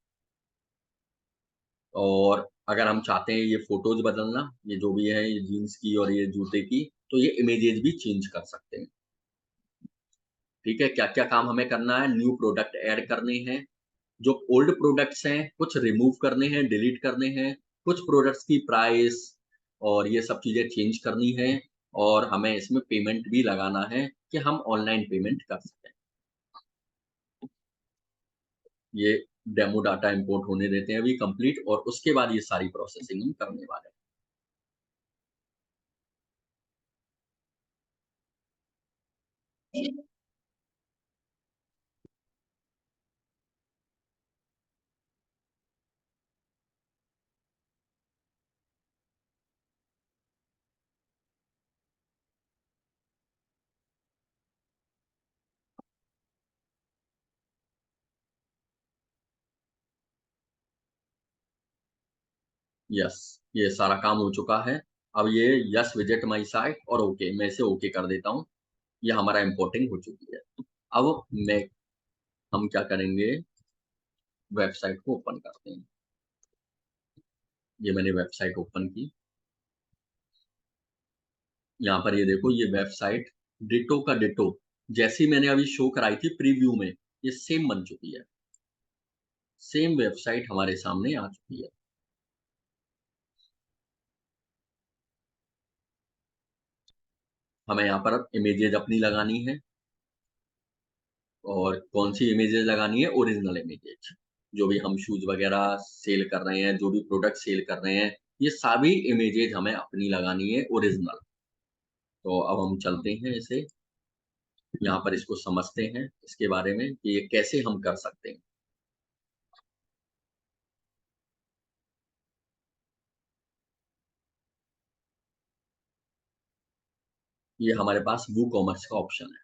S1: और अगर हम चाहते हैं ये फ़ोटोज़ बदलना, ये जो भी है, ये जीन्स की और ये जूते की, तो ये इमेजेस भी चेंज कर सकते हैं। ठीक है, क्या-क्या काम हमें करना है? न्यू प्रोडक्ट ऐड करने हैं, जो ओल्ड प्रोडक्ट्स हैं, कुछ रिमूव करने हैं, डिलीट करने हैं, कुछ प्रोडक्ट्स की प्राइस और ये सब चीज़ें चेंज करनी हैं, और हमें इसमें पेमेंट भी लगाना है कि हम ऑनलाइन पेमेंट कर सकें। ये डेमो डाटा इंपोर्ट होने देते हैं अभी कंप्लीट, और उसके बाद ये सारी प्रोसेसिंग हम करने वाले हैं। यस, ये सारा काम हो चुका है। अब ये यस विजिट माय साइट और ओके, मैं इसे ओके कर देता हूँ। ये हमारा इंपोर्टिंग हो चुकी है। अब मैं हम क्या करेंगे, वेबसाइट को ओपन करते हैं। ये मैंने वेबसाइट ओपन की। यहाँ पर ये देखो, ये वेबसाइट डिटो का डिटो, जैसी मैंने अभी शो कराई थी प्रीव्यू में, ये सेम बन चुकी है। सेम वेबसाइट हमारे सामने आ चुकी है। हमें यहाँ पर इमेजेस अपनी लगानी है, और कौन सी इमेजेस लगानी है? Original images. जो भी हम शूज वगैरह सेल कर रहे हैं, जो भी प्रोडक्ट सेल कर रहे हैं, ये सभी इमेजेस हमें अपनी लगानी है ओरिजिनल। तो अब हम चलते हैं इसे, यहाँ पर इसको समझते हैं इसके बारे में कि ये कैसे हम कर सकते हैं। ये हमारे पास वू कॉमर्स का ऑप्शन है।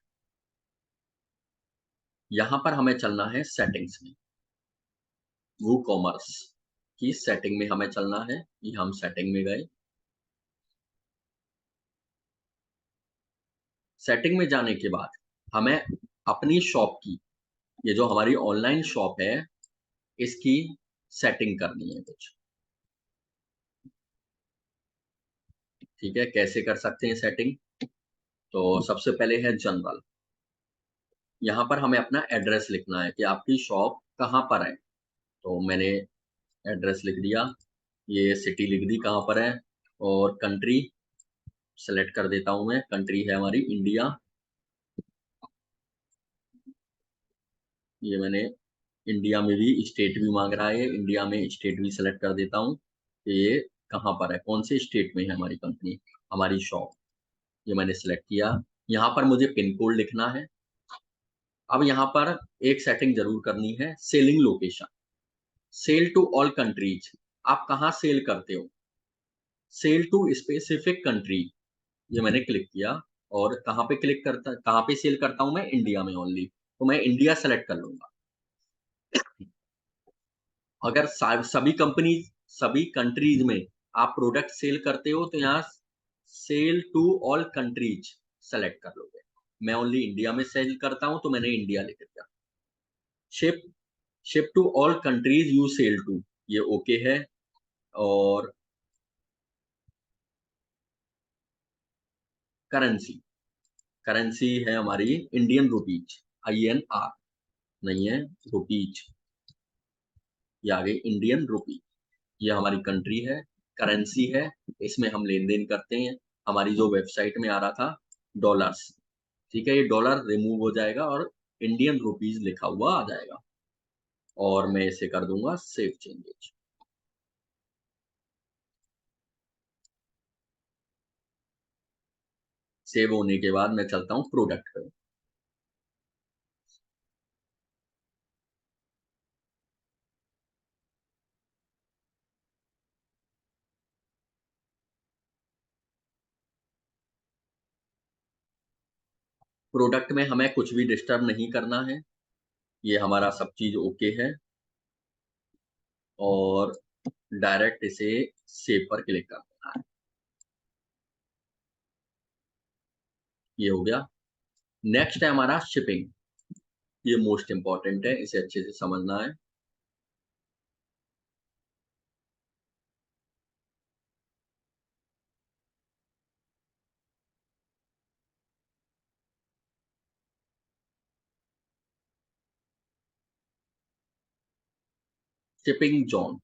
S1: यहाँ पर हमें चलना है सेटिंग्स में। वू कॉमर्स की सेटिंग में हमें चलना है। ये हम सेटिंग में गए। सेटिंग में जाने के बाद हमें अपनी शॉप की, ये जो हमारी ऑनलाइन शॉप है, इसकी सेटिंग करनी है कुछ। ठीक है, कैसे कर सकते हैं सेटिंग? तो सबसे पहले है जनरल। यहाँ पर हमें अपना एड्रेस लिखना है कि आपकी शॉप कहाँ पर है। तो मैंने एड्रेस लिख दिया, ये सिटी लिख दी कहाँ पर है, और कंट्री सेलेक्ट कर देता हूँ मैं। कंट्री है हमारी इंडिया। ये मैंने इंडिया में भी स्टेट भी मांग रहा है, इंडिया में स्टेट भी सेलेक्ट कर देता हूँ कि ये कहाँ पर है, कौन से स्टेट में है हमारी कंपनी, हमारी शॉप। ये मैंने सेलेक्ट किया। यहाँ पर मुझे पिन कोड लिखना है। अब यहाँ पर एक सेटिंग जरूर करनी है, selling location. Sell to all countries, आप कहाँ सेल करते हो? सेल टू स्पेसिफिक कंट्री, ये मैंने क्लिक किया। और कहाँ पे सेल करता हूँ मैं? इंडिया में ओनली, तो मैं इंडिया सेलेक्ट कर लूंगा। अगर सभी कंट्रीज में आप प्रोडक्ट सेल करते हो, तो यहाँ sell to all countries select कर लोगे। मैं ओनली इंडिया में सेल करता हूँ, तो मैंने इंडिया लिख दिया। Ship ship to all countries you sell to, ये ओके है। और करेंसी, करेंसी है हमारी इंडियन रुपीज, INR नहीं है, रुपीज। ये आ गई इंडियन रुपी। ये हमारी कंट्री है, करेंसी है, इसमें हम लेन देन करते हैं। हमारी जो वेबसाइट में आ रहा था डॉलर्स, ठीक है, ये डॉलर रिमूव हो जाएगा और इंडियन रुपीज लिखा हुआ आ जाएगा। और मैं इसे कर दूंगा सेव चेंजेस। सेव होने के बाद मैं चलता हूँ प्रोडक्ट पे। प्रोडक्ट में हमें कुछ भी डिस्टर्ब नहीं करना है, ये हमारा सब चीज़ ओके है और डायरेक्ट इसे सेव पर क्लिक कर देना है। ये हो गया। नेक्स्ट है हमारा शिपिंग, ये मोस्ट इम्पोर्टेंट है, इसे अच्छे से समझना है। शिपिंग ज़ोन,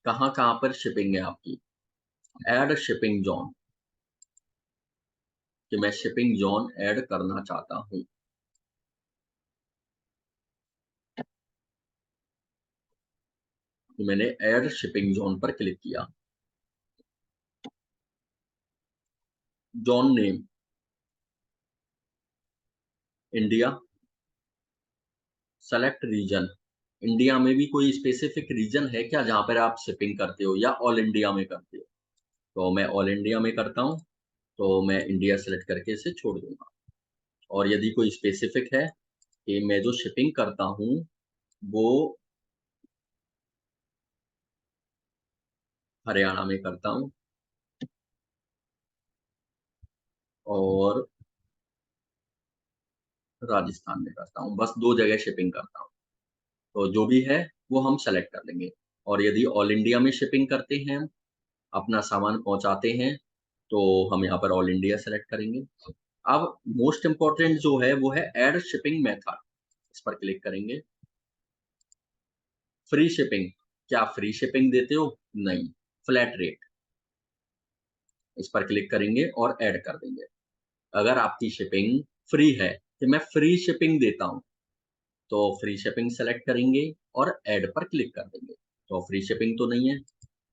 S1: कहाँ-कहाँ पर शिपिंग है आपकी? ऐड शिपिंग ज़ोन, कि मैं शिपिंग ज़ोन ऐड करना चाहता हूँ। तो मैंने ऐड शिपिंग ज़ोन पर क्लिक किया। Zone name India, select region, India में भी कोई स्पेसिफिक रीजन है क्या जहाँ पर आप शिपिंग करते हो या ऑल इंडिया में करते हो? तो मैं ऑल इंडिया में करता हूँ, तो मैं इंडिया सेलेक्ट करके इसे छोड़ दूँगा। और यदि कोई स्पेसिफिक है कि मैं जो शिपिंग करता हूँ, वो हरियाणा में करता हूँ और राजस्थान में करता हूँ, बस 2 जगह शिपिंग करता हूँ। तो जो भी है, वो हम सेलेक्ट कर लेंगे और यदि ऑल इंडिया में शिपिंग करते हैं, अपना सामान पहुँचाते हैं, तो हम यहाँ पर ऑल इंडिया सेलेक्ट करेंगे। अब मोस्ट इम्पोर्टेंट जो है, वो है ऐड शिपिंग मेथड, इस पर क्लिक करेंगे। फ्री शिपिंग, क्या आप फ्री शिपिंग देते हो? नहीं, फ्लैट रेट, इस पर क्लिक करेंगे और ऐड कर देंगे। अगर आपकी शिपिंग फ्री है, कि मैं फ्री शिपिंग देता हूँ, तो फ्री शिपिंग सेलेक्ट करेंगे और ऐड पर क्लिक कर देंगे। तो फ्री शिपिंग तो नहीं है,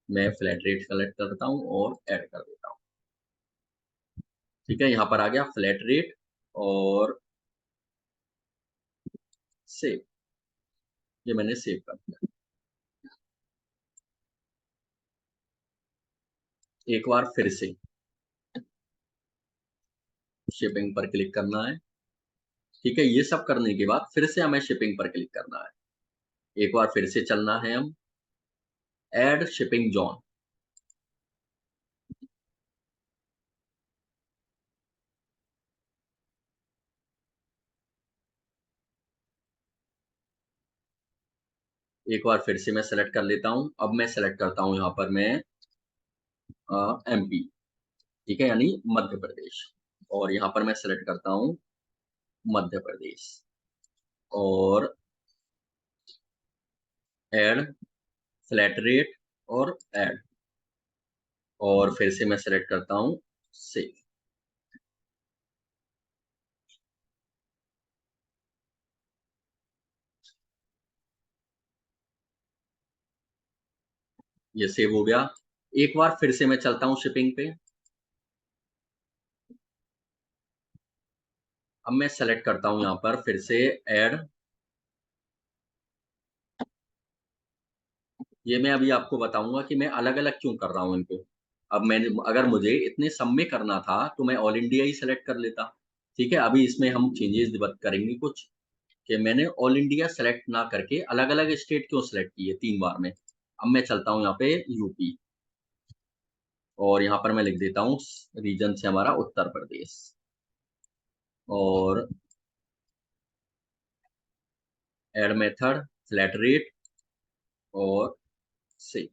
S1: मैं फ्लैट रेट सेलेक्ट करता हूँ और ऐड कर देता हूँ। ठीक है, यहाँ पर आ गया फ्लैट रेट और सेव, ये मैंने सेव कर दिया। एक बार फिर से शिपिंग पर क्लिक करना है। ठीक है, ये सब करने के बाद फिर से हमें शिपिंग पर क्लिक करना है। एक बार फिर से चलना है हम, ऐड शिपिंग ज़ोन, एक बार फिर से मैं सेलेक्ट कर लेता हूँ। अब मैं सेलेक्ट करता हूँ यहाँ पर मैं एमपी, ठीक है, यानी मध्य प्रदेश और यहाँ पर मैं सेलेक्ट करता हूँ मध्य प्रदेश और ऐड फ्लैट रेट और ऐड और फिर से मैं सेलेक्ट करता हूँ सेव। ये सेव हो गया। एक बार फिर से मैं चलता हूँ शिपिंग पे। अब मैं सेलेक्ट करता हूँ यहाँ पर फिर से ऐड, ये मैं अभी आपको बताऊँगा कि मैं अलग-अलग क्यों कर रहा हूँ इनको। अब मैंने अगर मुझे इतने सब में करना था, तो मैं ऑल इंडिया ही सेलेक्ट कर लेता। ठीक है, अभी इसमें हम चेंजेज़ ब करेंगे कुछ, कि मैंने ऑल इंडिया सेलेक्ट ना करके अलग-अलग स्टेट क्यों सेलेक्ट किए 3 बार में। अब मैं चलता हूँ यहाँ पे यूपी और यहाँ पर मैं लिख देता हूँ रीजन से हमारा उत्तर प्रदेश और ऐड मेथड, फ्लैट रेट और सेव।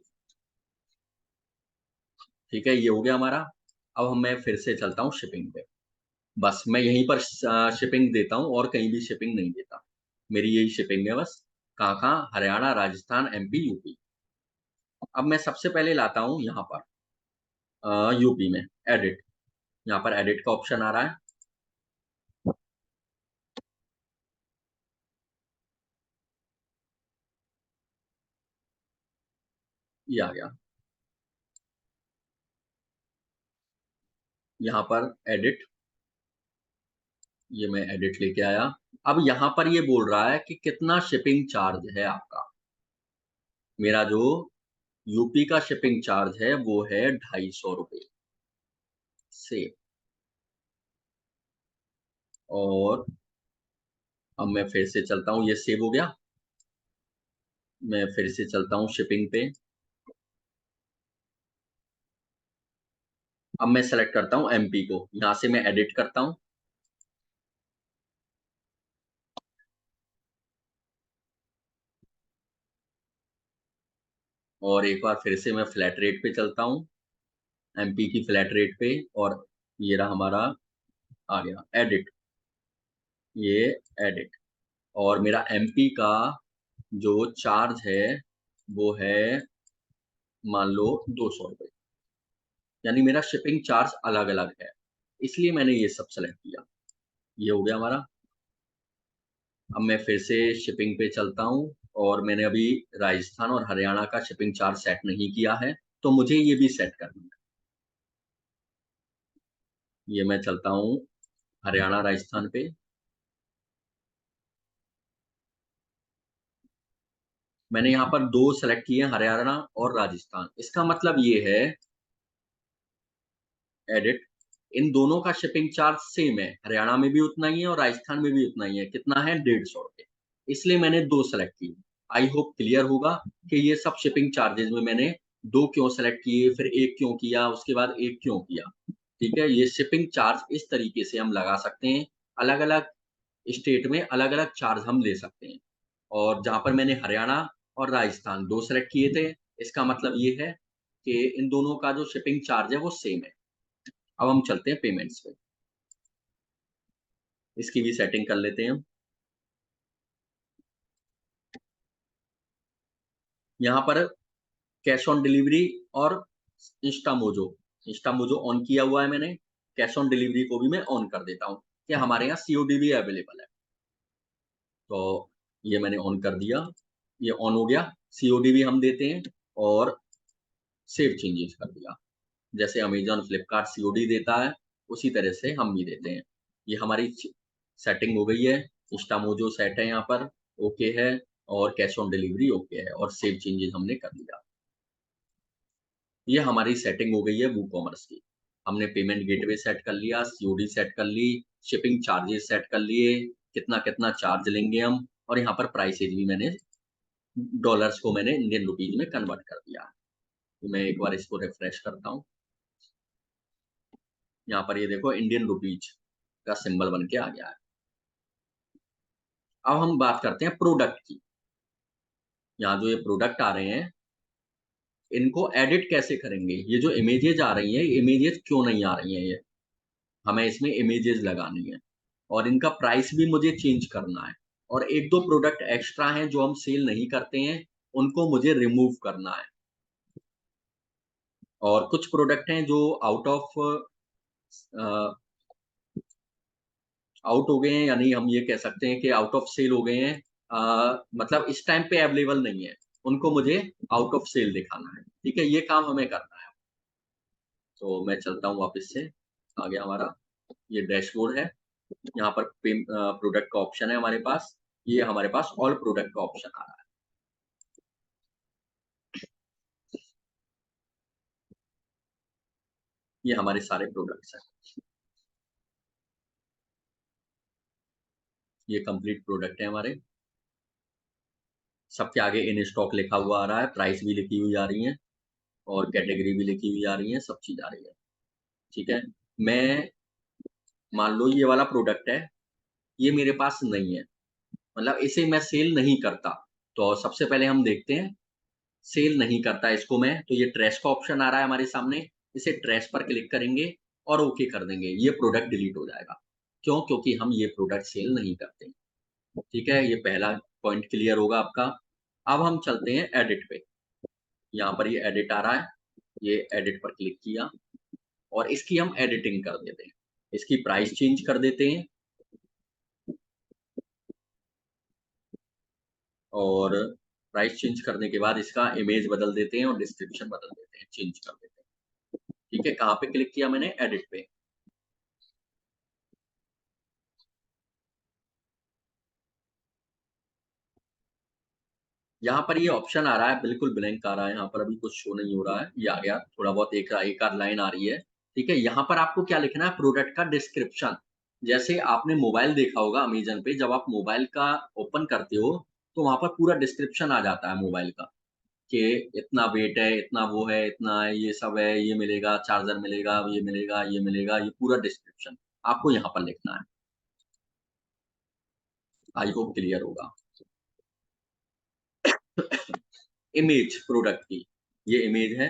S1: ठीक है, ये हो गया हमारा। अब मैं फिर से चलता हूँ शिपिंग पे। बस मैं यहीं पर शिपिंग देता हूँ और कहीं भी शिपिंग नहीं देता। मेरी यही शिपिंग है बस। कहाँ-कहाँ? Haryana, Rajasthan, MP, UP. अब मैं सबसे पहले लाता हूँ यहाँ पर यूपी में एडिट। यहाँ पर एडिट का ऑप्शन आ रहा है। ये आ गया। यहाँ पर एडिट, ये मैं एडिट लेके आया। अब यहाँ पर ये बोल रहा है कि कितना शिपिंग चार्ज है आपका। मेरा जो यूपी का शिपिंग चार्ज है वो है ₹250 सेव। और अब मैं फिर से चलता हूँ, ये सेव हो गया। मैं फिर से चलता हूँ शिपिंग पे। अब मैं सेलेक्ट करता हूँ एमपी को, यहाँ से मैं एडिट करता हूँ। और एक बार फिर से मैं फ्लैट रेट पे चलता हूँ, एमपी की फ्लैट रेट पे। और ये रहा हमारा, आ गया एडिट, ये एडिट। और मेरा एमपी का जो चार्ज है वो है, मान लो 200 रुपये, यानी मेरा शिपिंग चार्ज अलग अलग है, इसलिए मैंने ये सब सेलेक्ट किया। ये हो गया हमारा। अब मैं फिर से शिपिंग पे चलता हूँ, और मैंने अभी राजस्थान और हरियाणा का शिपिंग चार्ज सेट नहीं किया है, तो मुझे ये भी सेट करना है। ये मैं चलता हूँ हरियाणा राजस्थान पे। मैंने यहाँ पर दो सेलेक्ट किए हैं, हरियाणा और राजस्थान। इसका मतलब ये है, एडिट, इन दोनों का शिपिंग चार्ज सेम है, हरियाणा में भी उतना ही है और राजस्थान में भी उतना ही है। कितना है? 150 रुपये। इसलिए मैंने दो सेलेक्ट किए। आई होप क्लियर होगा कि ये सब शिपिंग चार्जेस में मैंने दो क्यों सेलेक्ट किए, फिर एक क्यों किया, उसके बाद एक क्यों किया। ठीक है, ये शिपिंग चार्ज इस तरीके से हम लगा सकते हैं। अलग अलग स्टेट में अलग अलग चार्ज हम ले सकते हैं। और जहां पर मैंने हरियाणा और राजस्थान दो सेलेक्ट किए थे, इसका मतलब ये है कि इन दोनों का जो शिपिंग चार्ज है वो सेम है। अब हम चलते हैं पेमेंट्स पे, इसकी भी सेटिंग कर लेते हैं हम। यहाँ पर कैश ऑन डिलीवरी और इंस्टामोजो, इंस्टामोजो ऑन किया हुआ है मैंने। कैश ऑन डिलीवरी को भी मैं ऑन कर देता हूँ कि हमारे यहाँ सीओडी भी अवेलेबल है। तो ये मैंने ऑन कर दिया, ये ऑन हो गया। सीओडी भी हम देते हैं, और सेव चेंजेस कर दिया। जैसे अमेजॉन फ्लिपकार्ट सीओडी देता है, उसी तरह से हम भी देते हैं। ये हमारी सेटिंग हो गई है। इंस्टामोजो सेट है यहाँ पर, ओके है। और कैश ऑन डिलीवरी ओके है, और सेव चेंजेस हमने कर दिया। ये हमारी सेटिंग हो गई है वू कॉमर्स की। हमने पेमेंट गेटवे सेट कर लिया, सीओडी सेट कर ली, शिपिंग चार्जेस सेट कर लिए, कितना कितना चार्ज लेंगे हम। और यहाँ पर प्राइसेज भी मैंने, डॉलर्स को मैंने इंडियन रुपीज में कन्वर्ट कर दिया। तो मैं एक बार इसको रिफ्रेश करता हूँ। यहाँ पर ये देखो, इंडियन रुपीज का सिंबल बन के आ गया है। अब हम बात करते हैं प्रोडक्ट की। यहाँ जो ये प्रोडक्ट आ रहे हैं, इनको एडिट कैसे करेंगे? ये जो इमेजेस आ रही हैं, ये इमेजेस क्यों नहीं आ रही हैं? ये हमें इसमें इमेजेस लगानी है, और इनका प्राइस भी मुझे चेंज करना है। और एक दो प्रोडक्ट एक्स्ट्रा हैं जो हम सेल नहीं करते हैं, उनको मुझे रिमूव करना है। और कुछ प्रोडक्ट हैं जो आउट हो गए हैं, यानी हम ये कह सकते हैं कि आउट ऑफ सेल हो गए हैं। मतलब इस टाइम पे अवेलेबल नहीं है, उनको मुझे आउट ऑफ सेल दिखाना है। ठीक है, ये काम हमें करना है। तो मैं चलता हूँ वापस से। आ गया हमारा, ये डैशबोर्ड है। यहाँ पर प्रोडक्ट का ऑप्शन है हमारे पास। ये हमारे पास ऑल प्रोडक्ट का ऑप्शन आ रहा है। ये हमारे सारे प्रोडक्ट्स हैं। ये कंप्लीट प्रोडक्ट है हमारे। सबके आगे इन स्टॉक लिखा हुआ आ रहा है, प्राइस भी लिखी हुई आ रही है, और कैटेगरी भी लिखी हुई आ रही है, सब चीज आ रही है। ठीक है। मैं, मान लो ये वाला प्रोडक्ट है, ये मेरे पास नहीं है, मतलब इसे मैं सेल नहीं करता। तो सबसे पहले हम देखते हैं, सेल नहीं करता इसको मैं, तो ये ट्रैश का ऑप्शन आ रहा है हमारे सामने। इसे ट्रैश पर क्लिक करेंगे और ओके कर देंगे, ये प्रोडक्ट डिलीट हो जाएगा। क्यों? क्योंकि हम ये प्रोडक्ट सेल नहीं करते। ठीक है, ये पहला पॉइंट क्लियर होगा आपका। अब हम चलते हैं एडिट पे। यहाँ पर ये एडिट आ रहा है, ये एडिट पर क्लिक किया, और इसकी हम एडिटिंग कर देते हैं। इसकी प्राइस चेंज कर देते हैं, और प्राइस चेंज करने के बाद इसका इमेज बदल देते हैं, और डिस्क्रिप्शन बदल देते हैं, चेंज कर देते हैं। ठीक है, कहाँ पे क्लिक किया मैंने? एडिट पे। यहाँ पर ये ऑप्शन आ रहा है, बिल्कुल ब्लैंक आ रहा है, यहाँ पर अभी कुछ शो नहीं हो रहा है। ये आ गया, थोड़ा बहुत एक एक आध लाइन आ रही है। ठीक है, यहाँ पर आपको क्या लिखना है? प्रोडक्ट का डिस्क्रिप्शन। जैसे आपने मोबाइल देखा होगा अमेज़न पे, जब आप मोबाइल का ओपन करते हो, तो वहाँ पर पूरा डिस्क्रिप्शन आ जाता है मोबाइल का, कि इतना वेट है, इतना वो है, इतना ये सब है, ये मिलेगा, चार्जर मिलेगा, ये मिलेगा, ये पूरा डिस्क्रिप्शन आपको यहाँ पर लिखना है। आई होप क्लियर होगा। इमेज प्रोडक्ट की, ये इमेज है,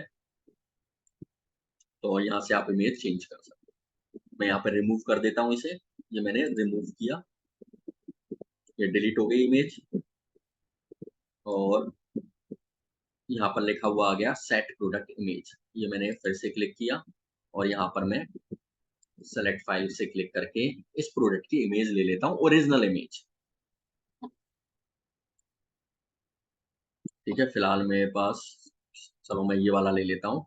S1: तो यहाँ से आप इमेज चेंज कर सकते हो। मैं यहाँ पे रिमूव कर देता हूँ इसे, ये मैंने रिमूव किया, ये डिलीट हो गई इमेज। और यहाँ पर लिखा हुआ आ गया सेट प्रोडक्ट इमेज, ये मैंने फिर से क्लिक किया और यहाँ पर मैं सेलेक्ट फाइल से क्लिक करके इस प्रोडक्ट की इमेज ले लेता हूँ, ओरिजिनल इमेज। ठीक है, फिलहाल मेरे पास, चलो मैं ये वाला ले लेता हूँ।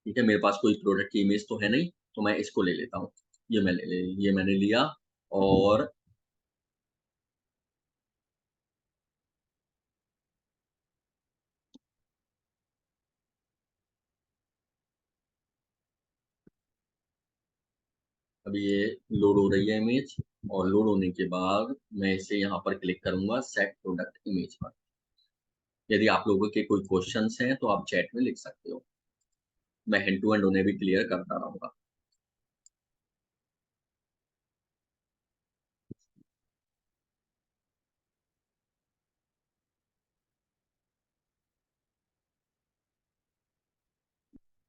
S1: ठीक है, मेरे पास कोई प्रोडक्ट की इमेज तो है नहीं, तो मैं इसको ले लेता हूँ। ये मैंने लिया। और अभी ये लोड हो रही है इमेज, और लोड होने के बाद मैं इसे यहाँ पर क्लिक करूंगा सेट प्रोडक्ट इमेज पर। यदि आप लोगों के कोई क्वेश्चंस हैं तो आप चैट में लिख सकते हो, मैं हैंड टू हैंड उन्हें भी क्लियर करता रहूंगा।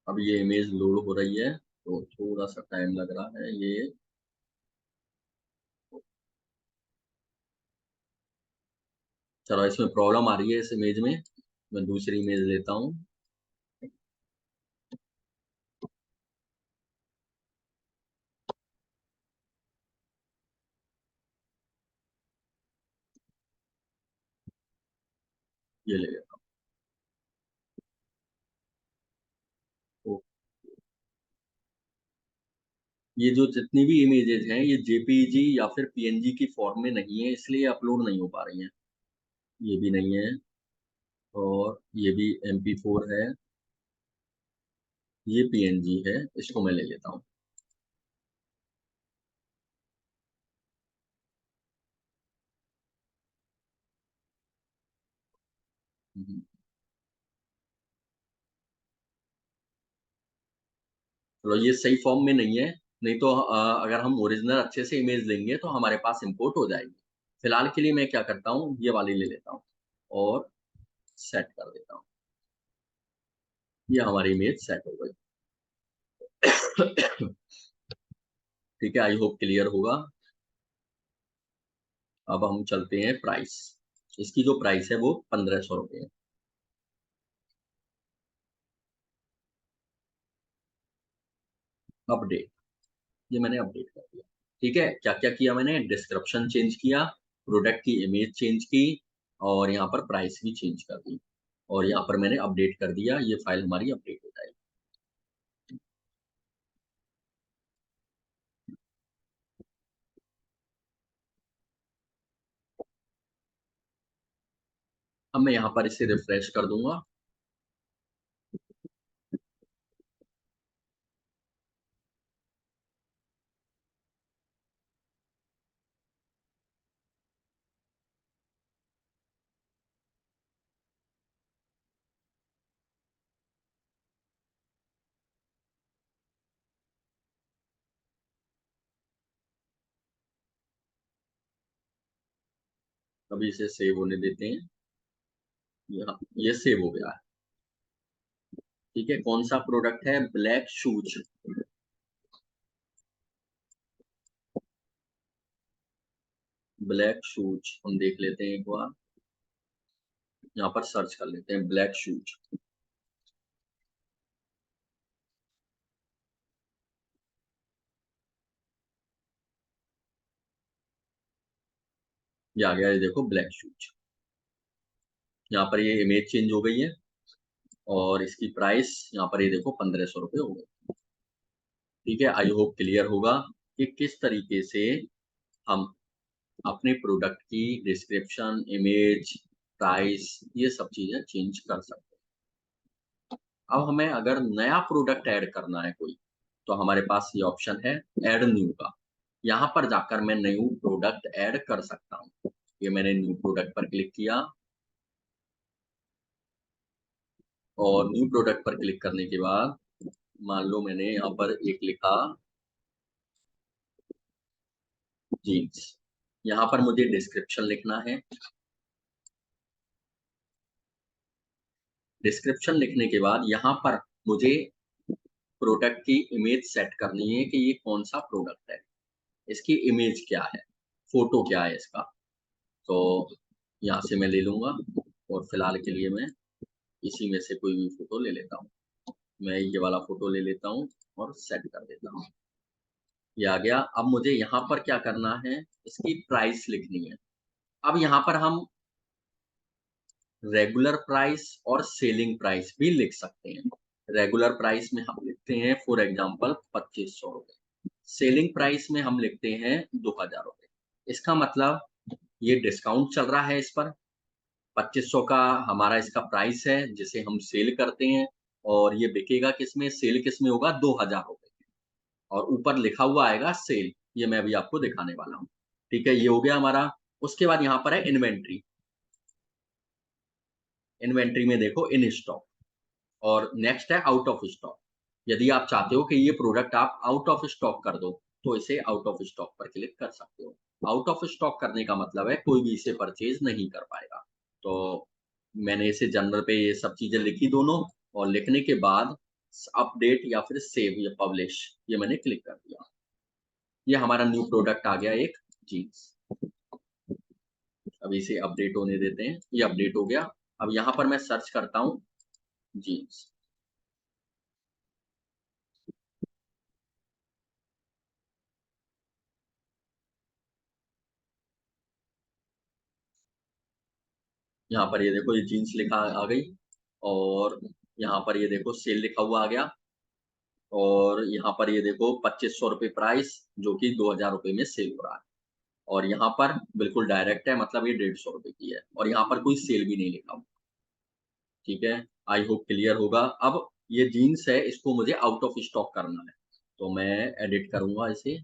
S1: अब ये इमेज लोड हो रही है, तो थोड़ा सा टाइम लग रहा है ये। चलो, इसमें प्रॉब्लम आ रही है इस इमेज में, मैं दूसरी इमेज लेता हूँ। ये ले लेता हूँ। ये जो जितनी भी इमेजेस हैं, ये जेपीईजी या फिर पीएनजी की फॉर्म में नहीं है, इसलिए अपलोड नहीं हो पा रही हैं। ये भी नहीं है, और ये भी MP4 है, ये पीएनजी है, इसको मैं ले लेता हूँ। हम्म। चलो, ये सही फॉर्म में नहीं है, नहीं तो अगर हम ओरिजिनल अच्छे से इमेज लेंगे तो हमारे पास इंपोर्ट हो जाएगी। फिलहाल के लिए मैं क्या करता हूँ, ये वाली ले लेता हूँ और सेट कर देता हूँ। ये हमारी इमेज सेट हो गई। ठीक है, आई होप क्लियर होगा। अब हम चलते हैं प्राइस। इसकी जो प्राइस है वो 1500 रुपये है। अपडेट, ये मैंने अपडेट कर दिया। ठीक है, क्या क्या किया मैंने, डिस्क्रिप्शन चेंज किया, प्रोडक्ट की इमेज चेंज की, और यहाँ पर प्राइस भी चेंज कर दी, और यहाँ पर मैंने अपडेट कर दिया, ये फाइल हमारी अपडेट हो जाएगी। अब मैं यहाँ पर इसे रिफ्रेश कर दूंगा। अभी इसे सेव होने देते हैं। यहाँ ये सेव हो गया है। ठीक है, कौन सा प्रोडक्ट है, ब्लैक शूज। ब्लैक शूज हम देख लेते हैं एक बार, यहाँ पर सर्च कर लेते हैं ब्लैक शूज। ये आ गया, ये देखो ब्लैक शूज। यहाँ पर ये इमेज चेंज हो गई है, और इसकी प्राइस यहाँ पर ये देखो 1500 रुपये हो गई। ठीक है, आई होप क्लियर होगा कि किस तरीके से हम अपने प्रोडक्ट की डिस्क्रिप्शन, इमेज, प्राइस, ये सब चीजें चेंज कर सकते हैं। अब हमें अगर नया प्रोडक्ट ऐड करना है कोई, तो हमारे पास ये ऑप्शन है ऐड न्यू का। यहाँ पर जाकर मैं न्यू प्रोडक्ट ऐड कर सकता हूँ। ये मैंने न्यू प्रोडक्ट पर क्लिक किया और न्यू प्रोडक्ट पर क्लिक करने के बाद मान लो मैंने यहाँ पर एक लिखा जीन्स। यहाँ पर मुझे डिस्क्रिप्शन लिखना है। डिस्क्रिप्शन लिखने के बाद यहाँ पर मुझे प्रोडक्ट की इमेज सेट करनी है कि ये कौन-सा प्रोडक्ट है। इसकी इमेज क्या है, फ़ोटो क्या है इसका। तो यहाँ से मैं ले लूँगा और फिलहाल के लिए मैं इसी में से कोई भी फ़ोटो ले लेता हूँ। मैं ये वाला फ़ोटो ले लेता हूँ और सेट कर देता हूँ। ये आ गया। अब मुझे यहाँ पर क्या करना है, इसकी प्राइस लिखनी है। अब यहाँ पर हम रेगुलर प्राइस और सेलिंग प्राइस भी लिख सकते हैं। रेगुलर प्राइस में हम लिखते हैं फॉर एग्ज़ाम्पल ₹2500। सेलिंग प्राइस में हम लिखते हैं ₹2000। इसका मतलब ये डिस्काउंट चल रहा है इस पर। 2500 का हमारा इसका प्राइस है जिसे हम सेल करते हैं और ये बिकेगा किसमें, सेल किसमें होगा ₹2000 और ऊपर लिखा हुआ आएगा सेल। ये मैं अभी आपको दिखाने वाला हूँ। ठीक है, ये हो गया हमारा। उसके बाद यहाँ पर है इन्वेंट्री। इन्वेंट्री में देखो इन स्टॉक और नेक्स्ट है आउट ऑफ स्टॉक। यदि आप चाहते हो कि ये प्रोडक्ट आप आउट ऑफ स्टॉक कर दो, तो इसे आउट ऑफ स्टॉक पर क्लिक कर सकते हो। आउट ऑफ स्टॉक करने का मतलब है कोई भी इसे परचेज़ नहीं कर पाएगा। तो मैंने इसे जनरल पे ये सब चीज़ें लिखी दोनों और लिखने के बाद अपडेट या फिर सेव या पब्लिश ये मैंने क्लिक कर दिया। ये हमारा न्यू प्रोडक्ट आ गया एक जीन्स। अब इसे अपडेट होने देते हैं। ये अपडेट हो गया। अब यहाँ पर मैं सर्च करता हूँ जीन्स। यहाँ पर ये देखो ये जीन्स लिखा आ गई और यहाँ पर ये देखो सेल लिखा हुआ आ गया और यहाँ पर ये देखो ₹2500 प्राइस जो कि ₹2000 में सेल हो रहा है और यहाँ पर बिल्कुल डायरेक्ट है मतलब ये ₹150 की है और यहाँ पर कोई सेल भी नहीं लिखा हुआ। ठीक है, आई होप क्लियर होगा। अब ये जीन्स है इसको मुझे आउट ऑफ स्टॉक करना है, तो मैं एडिट करूँगा इसे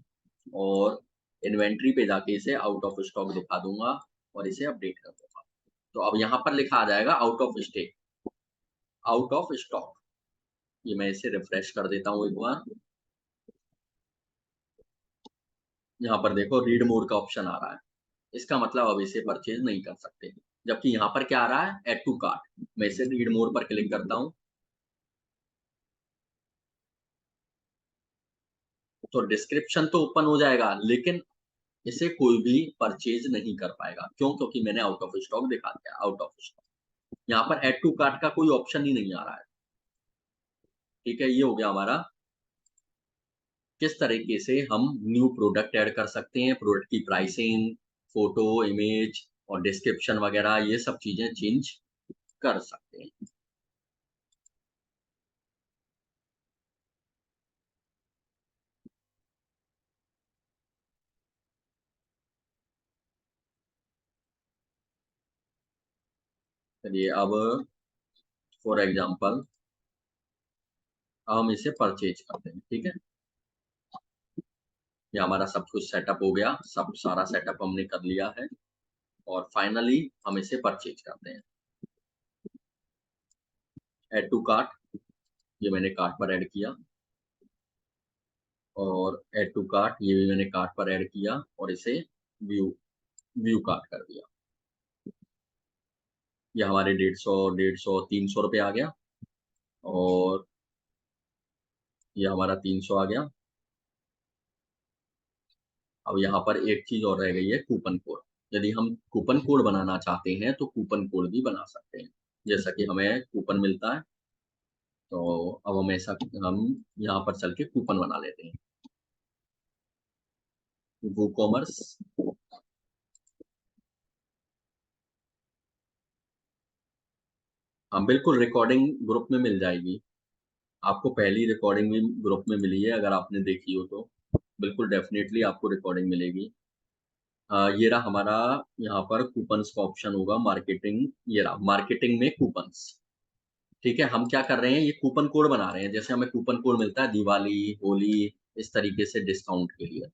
S1: और इन्वेंटरी पे जाके इसे आउट ऑफ स्टॉक दिखा दूँगा और इसे अपडेट कर दूँगा। तो अब यहाँ पर लिखा आ जाएगा आउट ऑफ स्टॉक। ये मैं इसे रिफ्रेश कर देता हूँ एक बार। यहाँ पर देखो रीड मोर का ऑप्शन आ रहा है। इसका मतलब अब इसे परचेज़ नहीं कर सकते। जबकि यहाँ पर क्या आ रहा है ऐड टू कार्ट। मैं इसे रीड मोर पर क्लिक करता हूँ, तो डिस्क्रिप्शन तो ओपन हो जाएगा लेकिन इसे कोई भी परचेज़ नहीं कर पाएगा। क्यों? क्योंकि मैंने आउट ऑफ स्टॉक दिखा दिया, आउट ऑफ स्टॉक। यहाँ पर ऐड टू कार्ट का कोई ऑप्शन ही नहीं आ रहा है। ठीक है, ये हो गया हमारा किस तरीके से हम न्यू प्रोडक्ट ऐड कर सकते हैं, प्रोडक्ट की प्राइसिंग, फ़ोटो, इमेज और डिस्क्रिप्शन वगैरह ये सब चीज़ें चेंज कर सकते हैं। चलिए अब फॉर एग्ज़ाम्पल हम इसे परचेज़ करते हैं, ठीक है? ये हमारा सब कुछ सेटअप हो गया, सब सारा सेटअप हमने कर लिया है और फाइनली हम इसे परचेज़ करते हैं। ऐड टू कार्ट ये मैंने कार्ट पर ऐड किया और ऐड टू कार्ट ये भी मैंने कार्ट पर ऐड किया और इसे व्यू व्यू कार्ट कर दिया। ये हमारे 150, 300 रुपए आ गया और ये हमारा 300 आ गया। अब यहाँ पर एक चीज़ और रह गई है कूपन कोड। यदि हम कूपन कोड बनाना चाहते हैं तो कूपन कोड भी बना सकते हैं। जैसा कि हमें कूपन मिलता है, तो अब हम यहाँ पर चल के कूपन बना लेते हैं। वूकॉमर्स हाँ, बिल्कुल रिकॉर्डिंग ग्रुप में मिल जाएगी। आपको पहली रिकॉर्डिंग भी ग्रुप में मिली है अगर आपने देखी हो तो। बिल्कुल डेफ़िनेटली आपको रिकॉर्डिंग मिलेगी। ये रहा हमारा यहाँ पर कूपन्स का ऑप्शन होगा मार्केटिंग ये रहा मार्केटिंग में कूपन्स। ठीक है, हम क्या कर रहे हैं ये कूपन कोड बना रहे हैं। जैसे हमें कूपन कोड मिलता है दिवाली, होली इस तरीके से डिस्काउंट के लिए।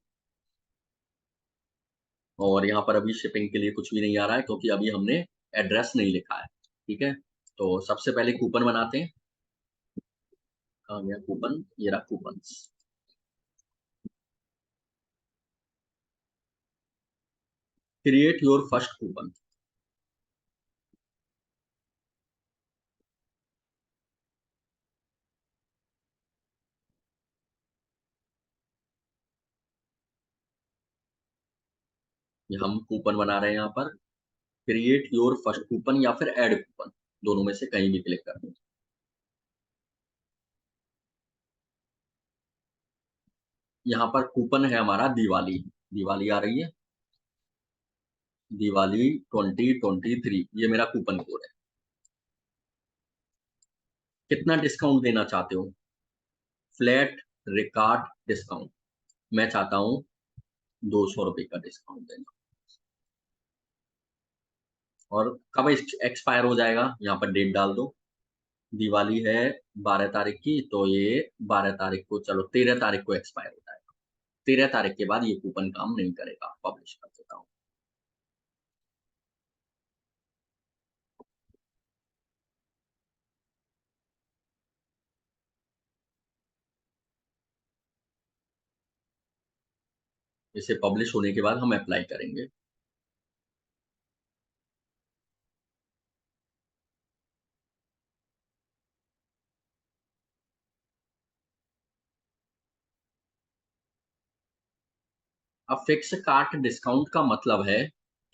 S1: और यहाँ पर अभी शिपिंग के लिए कुछ भी नहीं आ रहा है क्योंकि अभी हमने एड्रेस नहीं लिखा है। ठीक है? तो सबसे पहले कूपन बनाते हैं। कहाँ गया कूपन? ये रहा coupons. Create your first coupon. ये हम कूपन बना रहे हैं यहाँ पर। क्रिएट योर फर्स्ट कूपन या फिर ऐड कूपन, दोनों में से कहीं भी क्लिक कर दो। यहाँ पर कूपन है हमारा दिवाली। दिवाली आ रही है, दिवाली 2023, ये मेरा कूपन कोड है। कितना डिस्काउंट देना चाहते हो? Flat record discount. मैं चाहता हूँ 200 रुपये का डिस्काउंट देना। और कब एक्सपायर हो जाएगा, यहाँ पर डेट डाल दो। दिवाली है 12 तारीख की, तो ये 12 तारीख को, चलो 13 तारीख को एक्सपायर हो जाएगा। 13 तारीख के बाद ये कूपन काम नहीं करेगा। पब्लिश कर देता हूँ। इसे पब्लिश होने के बाद हम अप्लाई करेंगे। अब फिक्स कार्ट डिस्काउंट का मतलब है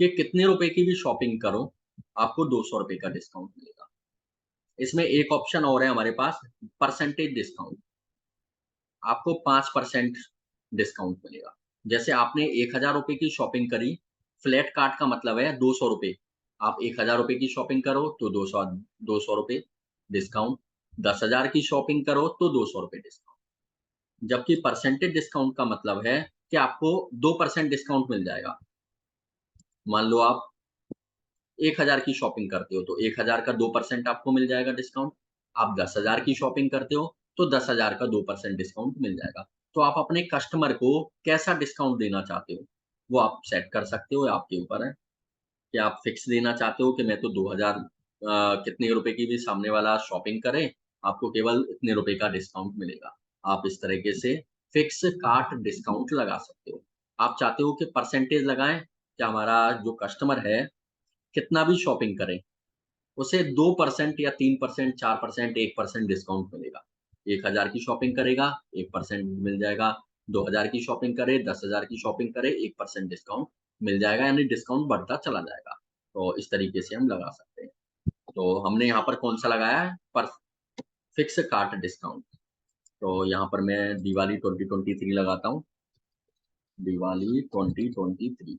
S1: कि कितने रुपए की भी शॉपिंग करो, आपको 200 रुपये का डिस्काउंट मिलेगा। इसमें एक ऑप्शन और है हमारे पास, परसेंटेज डिस्काउंट। आपको 5% डिस्काउंट मिलेगा। जैसे आपने 1000 रुपये की शॉपिंग करी, फ्लैट कार्ट का मतलब है 200 रुपये। आप 1000 रुपये की शॉपिंग करो तो 200 रुपये डिस्काउंट। 10,000 की शॉपिंग करो तो 200 रुपये डिस्काउंट। जबकि परसेंटेज डिस्काउंट का मतलब है कि आपको 2% डिस्काउंट मिल जाएगा। मान लो आप 1000 की शॉपिंग करते हो तो 1000 का 2% आपको मिल जाएगा डिस्काउंट। आप 10,000 की शॉपिंग करते हो तो 10,000 का 2% डिस्काउंट मिल जाएगा। तो आप अपने कस्टमर को कैसा डिस्काउंट देना चाहते हो, वो आप सेट कर सकते हो, आपके ऊपर है। कि आप फिक्स देना चाहते हो कि मैं तो 2000 कितने रुपए की भी सामने वाला शॉपिंग करे, आपको केवल इतने रुपए का डिस्काउंट मिलेगा। आप इस तरीके से फिक्स कार्ट डिस्काउंट लगा सकते हो। आप चाहते हो कि परसेंटेज लगाएँ, कि हमारा जो कस्टमर है कितना भी शॉपिंग करे, उसे 2% या 3%, 4%, 1% डिस्काउंट मिलेगा। 1000 की शॉपिंग करेगा, 1% मिल जाएगा। 2000 की शॉपिंग करे, 10,000 की शॉपिंग करे, 1% डिस्काउंट मिल जाएगा, यानी डिस्काउंट बढ़ता चला जाएगा। तो इस तरीके से हम लगा सकते हैं। तो हमने यहाँ पर कौन-सा लगाया है? पर फिक्स कार्ट डिस्काउंट। तो यहाँ पर मैं दिवाली 2023 लगाता हूँ। दिवाली 2023।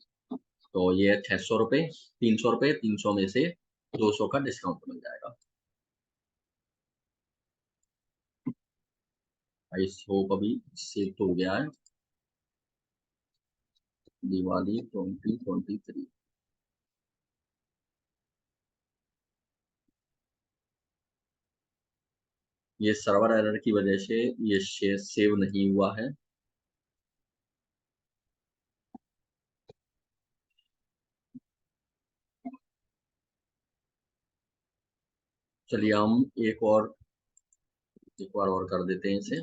S1: तो ये है ₹600, ₹300, 300 में से 200 का डिस्काउंट मिल जाएगा। आई होप अभी सेव तो हो गया है। दिवाली 2023। ये सर्वर एरर की वजह से ये सेव नहीं हुआ है। चलिए हम एक बार और कर देते हैं इसे।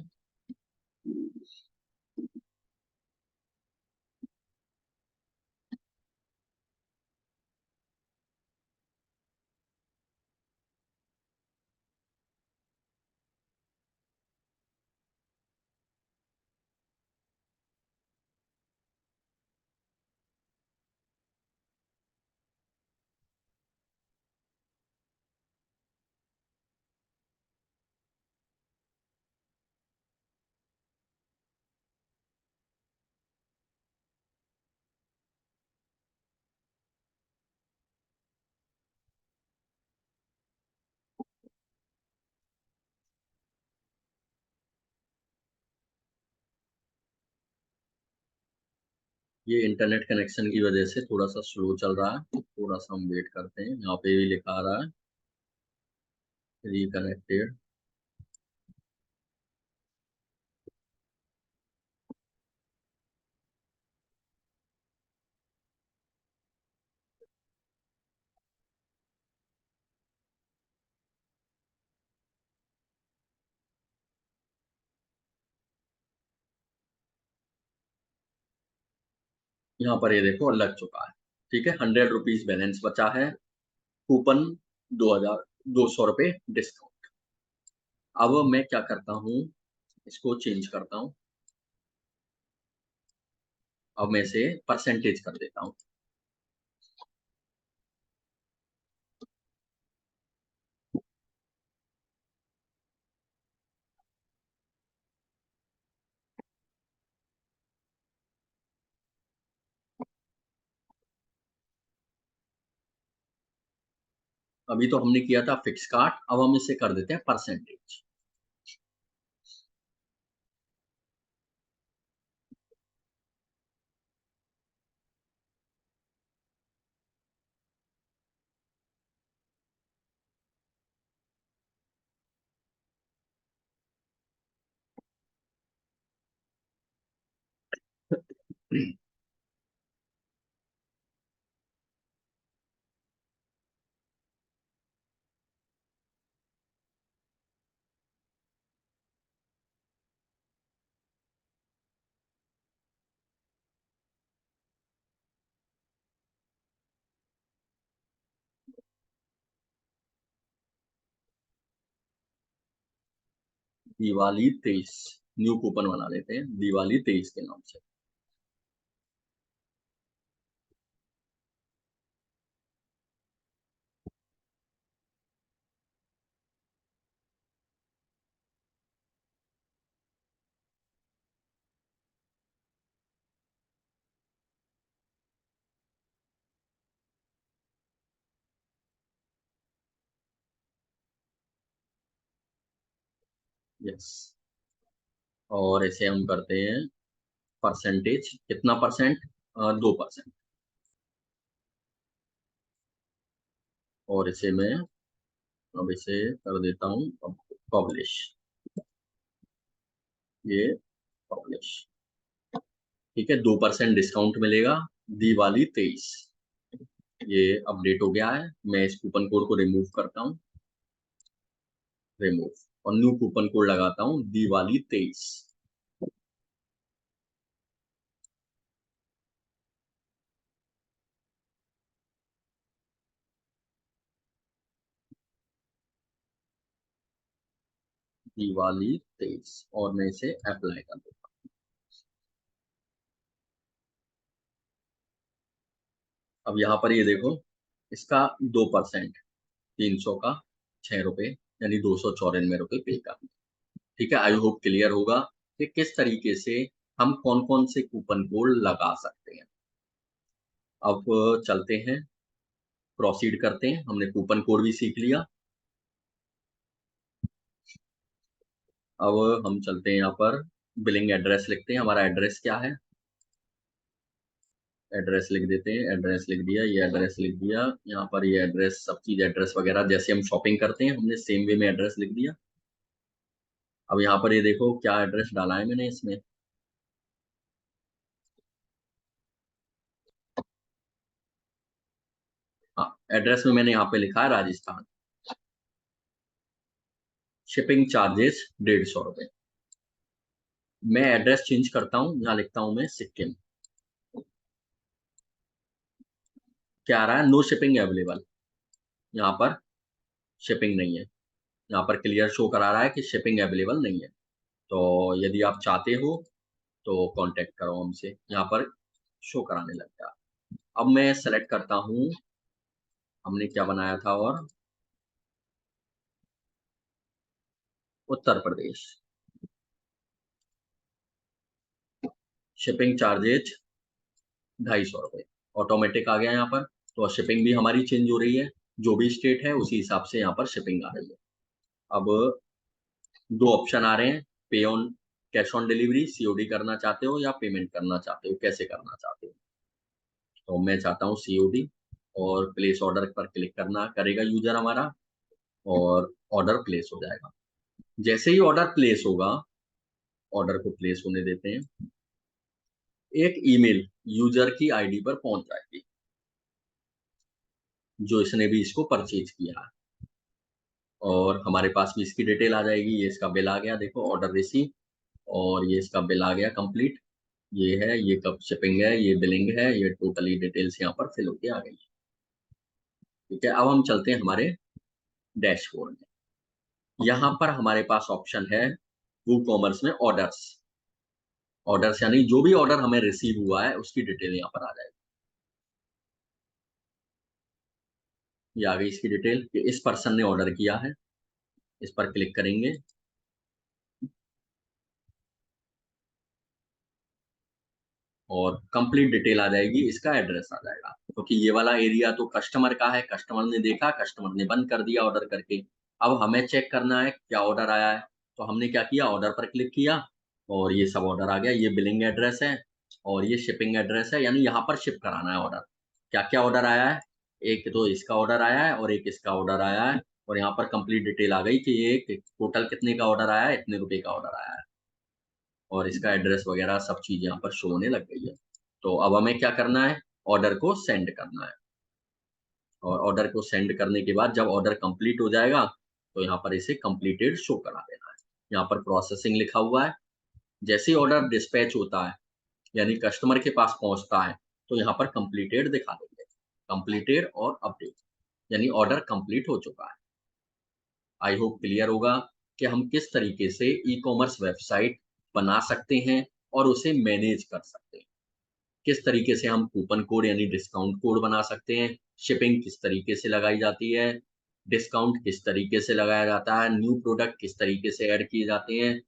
S1: ये इंटरनेट कनेक्शन की वजह से थोड़ा सा स्लो चल रहा है, थोड़ा सा हम वेट करते हैं। यहाँ पे भी लिखा आ रहा है रिकनेक्टेड। यहाँ पर ये देखो लग चुका है। ठीक है, 100 रुपीज बैलेंस बचा है। कूपन 2,200 रुपये डिस्काउंट। अब मैं क्या करता हूँ, इसको चेंज करता हूँ। अब मैं इसे परसेंटेज कर देता हूँ। अभी तो हमने किया था फिक्स काट, अब हम इसे कर देते हैं परसेंटेज। दिवाली 23 न्यू कूपन बना लेते हैं, दिवाली 23 के नाम से। यस, और इसे हम करते हैं परसेंटेज। कितना परसेंट? 2%। और इसे मैं अब इसे कर देता हूँ पब्लिश। ये पब्लिश। ठीक है, 2% डिस्काउंट मिलेगा। दिवाली 23 ये अपडेट हो गया है। मैं इस कूपन कोड को रिमूव करता हूँ, रिमूव, और न्यू कूपन कोड लगाता हूँ दिवाली 23। दिवाली 23 और मैं इसे अप्लाई कर दूँ। अब यहाँ पर ये देखो, इसका 2%, 300 का 6 रुपये, यानी 294 रुपये पे करना। ठीक है, आई होप क्लियर होगा कि किस तरीके से हम कौन कौन से कूपन कोड लगा सकते हैं। अब चलते हैं, प्रोसीड करते हैं। हमने कूपन कोड भी सीख लिया। अब हम चलते हैं यहाँ पर, बिलिंग एड्रेस लिखते हैं। हमारा एड्रेस क्या है, एड्रेस लिख देते हैं। एड्रेस लिख दिया, ये एड्रेस लिख दिया। यहाँ पर ये एड्रेस, सब चीज एड्रेस वगैरह जैसे हम शॉपिंग करते हैं, हमने सेम वे में एड्रेस लिख दिया। अब यहाँ पर ये देखो क्या एड्रेस डाला है मैंने इसमें। हाँ, एड्रेस में मैंने यहाँ पे लिखा है राजस्थान। शिपिंग चार्जेस 150 रुपये। मैं एड्रेस चेंज करता हूँ, यहाँ लिखता हूँ मैं सिक्किम। क्या आ रहा है, नो शिपिंग अवेलेबल। यहाँ पर शिपिंग नहीं है। यहाँ पर क्लियर शो करा रहा है कि शिपिंग अवेलेबल नहीं है। तो यदि आप चाहते हो तो कांटेक्ट करो हमसे, यहाँ पर शो कराने लग गया। अब मैं सेलेक्ट करता हूँ, हमने क्या बनाया था, और उत्तर प्रदेश। शिपिंग चार्जेज 250 रुपये ऑटोमेटिक आ गया यहाँ पर। तो शिपिंग भी हमारी चेंज हो रही है, जो भी स्टेट है उसी हिसाब से यहाँ पर शिपिंग आ रही है। अब दो ऑप्शन आ रहे हैं, पे on, cash on delivery, COD करना चाहते हो या पेमेंट करना चाहते हो, कैसे करना चाहते हो। तो मैं चाहता हूँ सीओडी, और प्लेस ऑर्डर पर क्लिक करना करेगा यूजर हमारा, और ऑर्डर प्लेस हो जाएगा। जैसे ही ऑर्डर प्लेस होगा, ऑर्डर को प्लेस होने देते हैं, एक ईमेल यूजर की आईडी पर पहुंच जाएगी, जो इसने भी इसको परचेज किया है। और हमारे पास भी इसकी डिटेल आ जाएगी। ये इसका बिल आ गया, देखो ऑर्डर रिसीव, और ये इसका बिल आ गया कंप्लीट। ये है, ये कब शिपिंग है, ये बिलिंग है, ये टोटली डिटेल्स यहाँ पर फिल होके आ गई है। ठीक है, अब हम चलते हैं हमारे डैशबोर्ड में। यहाँ पर हमारे पास ऑप्शन है वूकॉमर्स में ऑर्डर्स। ऑर्डर्स यानी जो भी ऑर्डर हमें रिसीव हुआ है उसकी डिटेल यहाँ पर आ जाएगी। ये आ गई इसकी डिटेल कि इस पर्सन ने ऑर्डर किया है। इस पर क्लिक करेंगे और कंप्लीट डिटेल आ जाएगी, इसका एड्रेस आ जाएगा, क्योंकि ये वाला एरिया तो कस्टमर का है। कस्टमर ने देखा, कस्टमर ने बंद कर दिया ऑर्डर करके। अब हमें चेक करना है क्या ऑर्डर आया है। तो हमने क्या किया, ऑर्डर पर क्लिक किया और ये सब ऑर्डर आ गया। ये बिलिंग एड्रेस है और ये शिपिंग एड्रेस है, यानी यहाँ पर शिप कराना है ऑर्डर। क्या क्या ऑर्डर आया है, एक तो इसका ऑर्डर आया है और एक इसका ऑर्डर आया है। और यहाँ पर कंप्लीट डिटेल आ गई कि ये टोटल कितने का ऑर्डर आया है, इतने रुपए का ऑर्डर आया है और इसका एड्रेस वगैरह सब चीज़ यहाँ पर शो होने लग गई है। तो अब हमें क्या करना है, ऑर्डर को सेंड करना है। और ऑर्डर को सेंड करने के बाद जब ऑर्डर कंप्लीट हो जाएगा तो यहाँ पर इसे कंप्लीटेड शो करा देना है। यहाँ पर प्रोसेसिंग लिखा हुआ है। जैसे ही ऑर्डर डिस्पैच होता है यानी कस्टमर के पास पहुँचता है तो यहाँ पर कंप्लीटेड दिखा देंगे। कंप्लीटेड और अपडेट यानी ऑर्डर कंप्लीट हो चुका है। आई होप क्लियर होगा कि हम किस तरीके से ई कॉमर्स वेबसाइट बना सकते हैं और उसे मैनेज कर सकते हैं। किस तरीके से हम कूपन कोड यानी डिस्काउंट कोड बना सकते हैं, शिपिंग किस तरीके से लगाई जाती है, डिस्काउंट किस तरीके से लगाया जाता है, न्यू प्रोडक्ट किस तरीके से ऐड किए जाते हैं,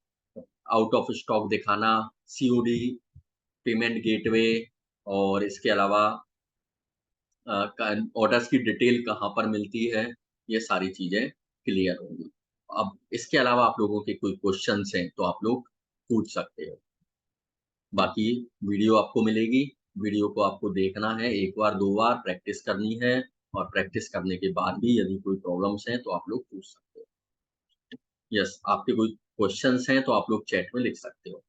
S1: आउट ऑफ स्टॉक दिखाना, सीओडी, पेमेंट गेटवे और इसके अलावा ऑर्डर्स की डिटेल कहाँ पर मिलती है, ये सारी चीज़ें क्लियर होंगी। अब इसके अलावा आप लोगों के कोई क्वेश्चन्स हैं तो आप लोग पूछ सकते हो। बाकी वीडियो आपको मिलेगी, वीडियो को आपको देखना है, 1 बार 2 बार प्रैक्टिस करनी है और प्रैक्टिस करने के बाद भी यदि कोई प्रॉब्लम्स हैं तो आप लोग पूछ सकते हो। यस, आपके कोई क्वेश्चन्स हैं तो आप लोग चैट में लिख सकते हो।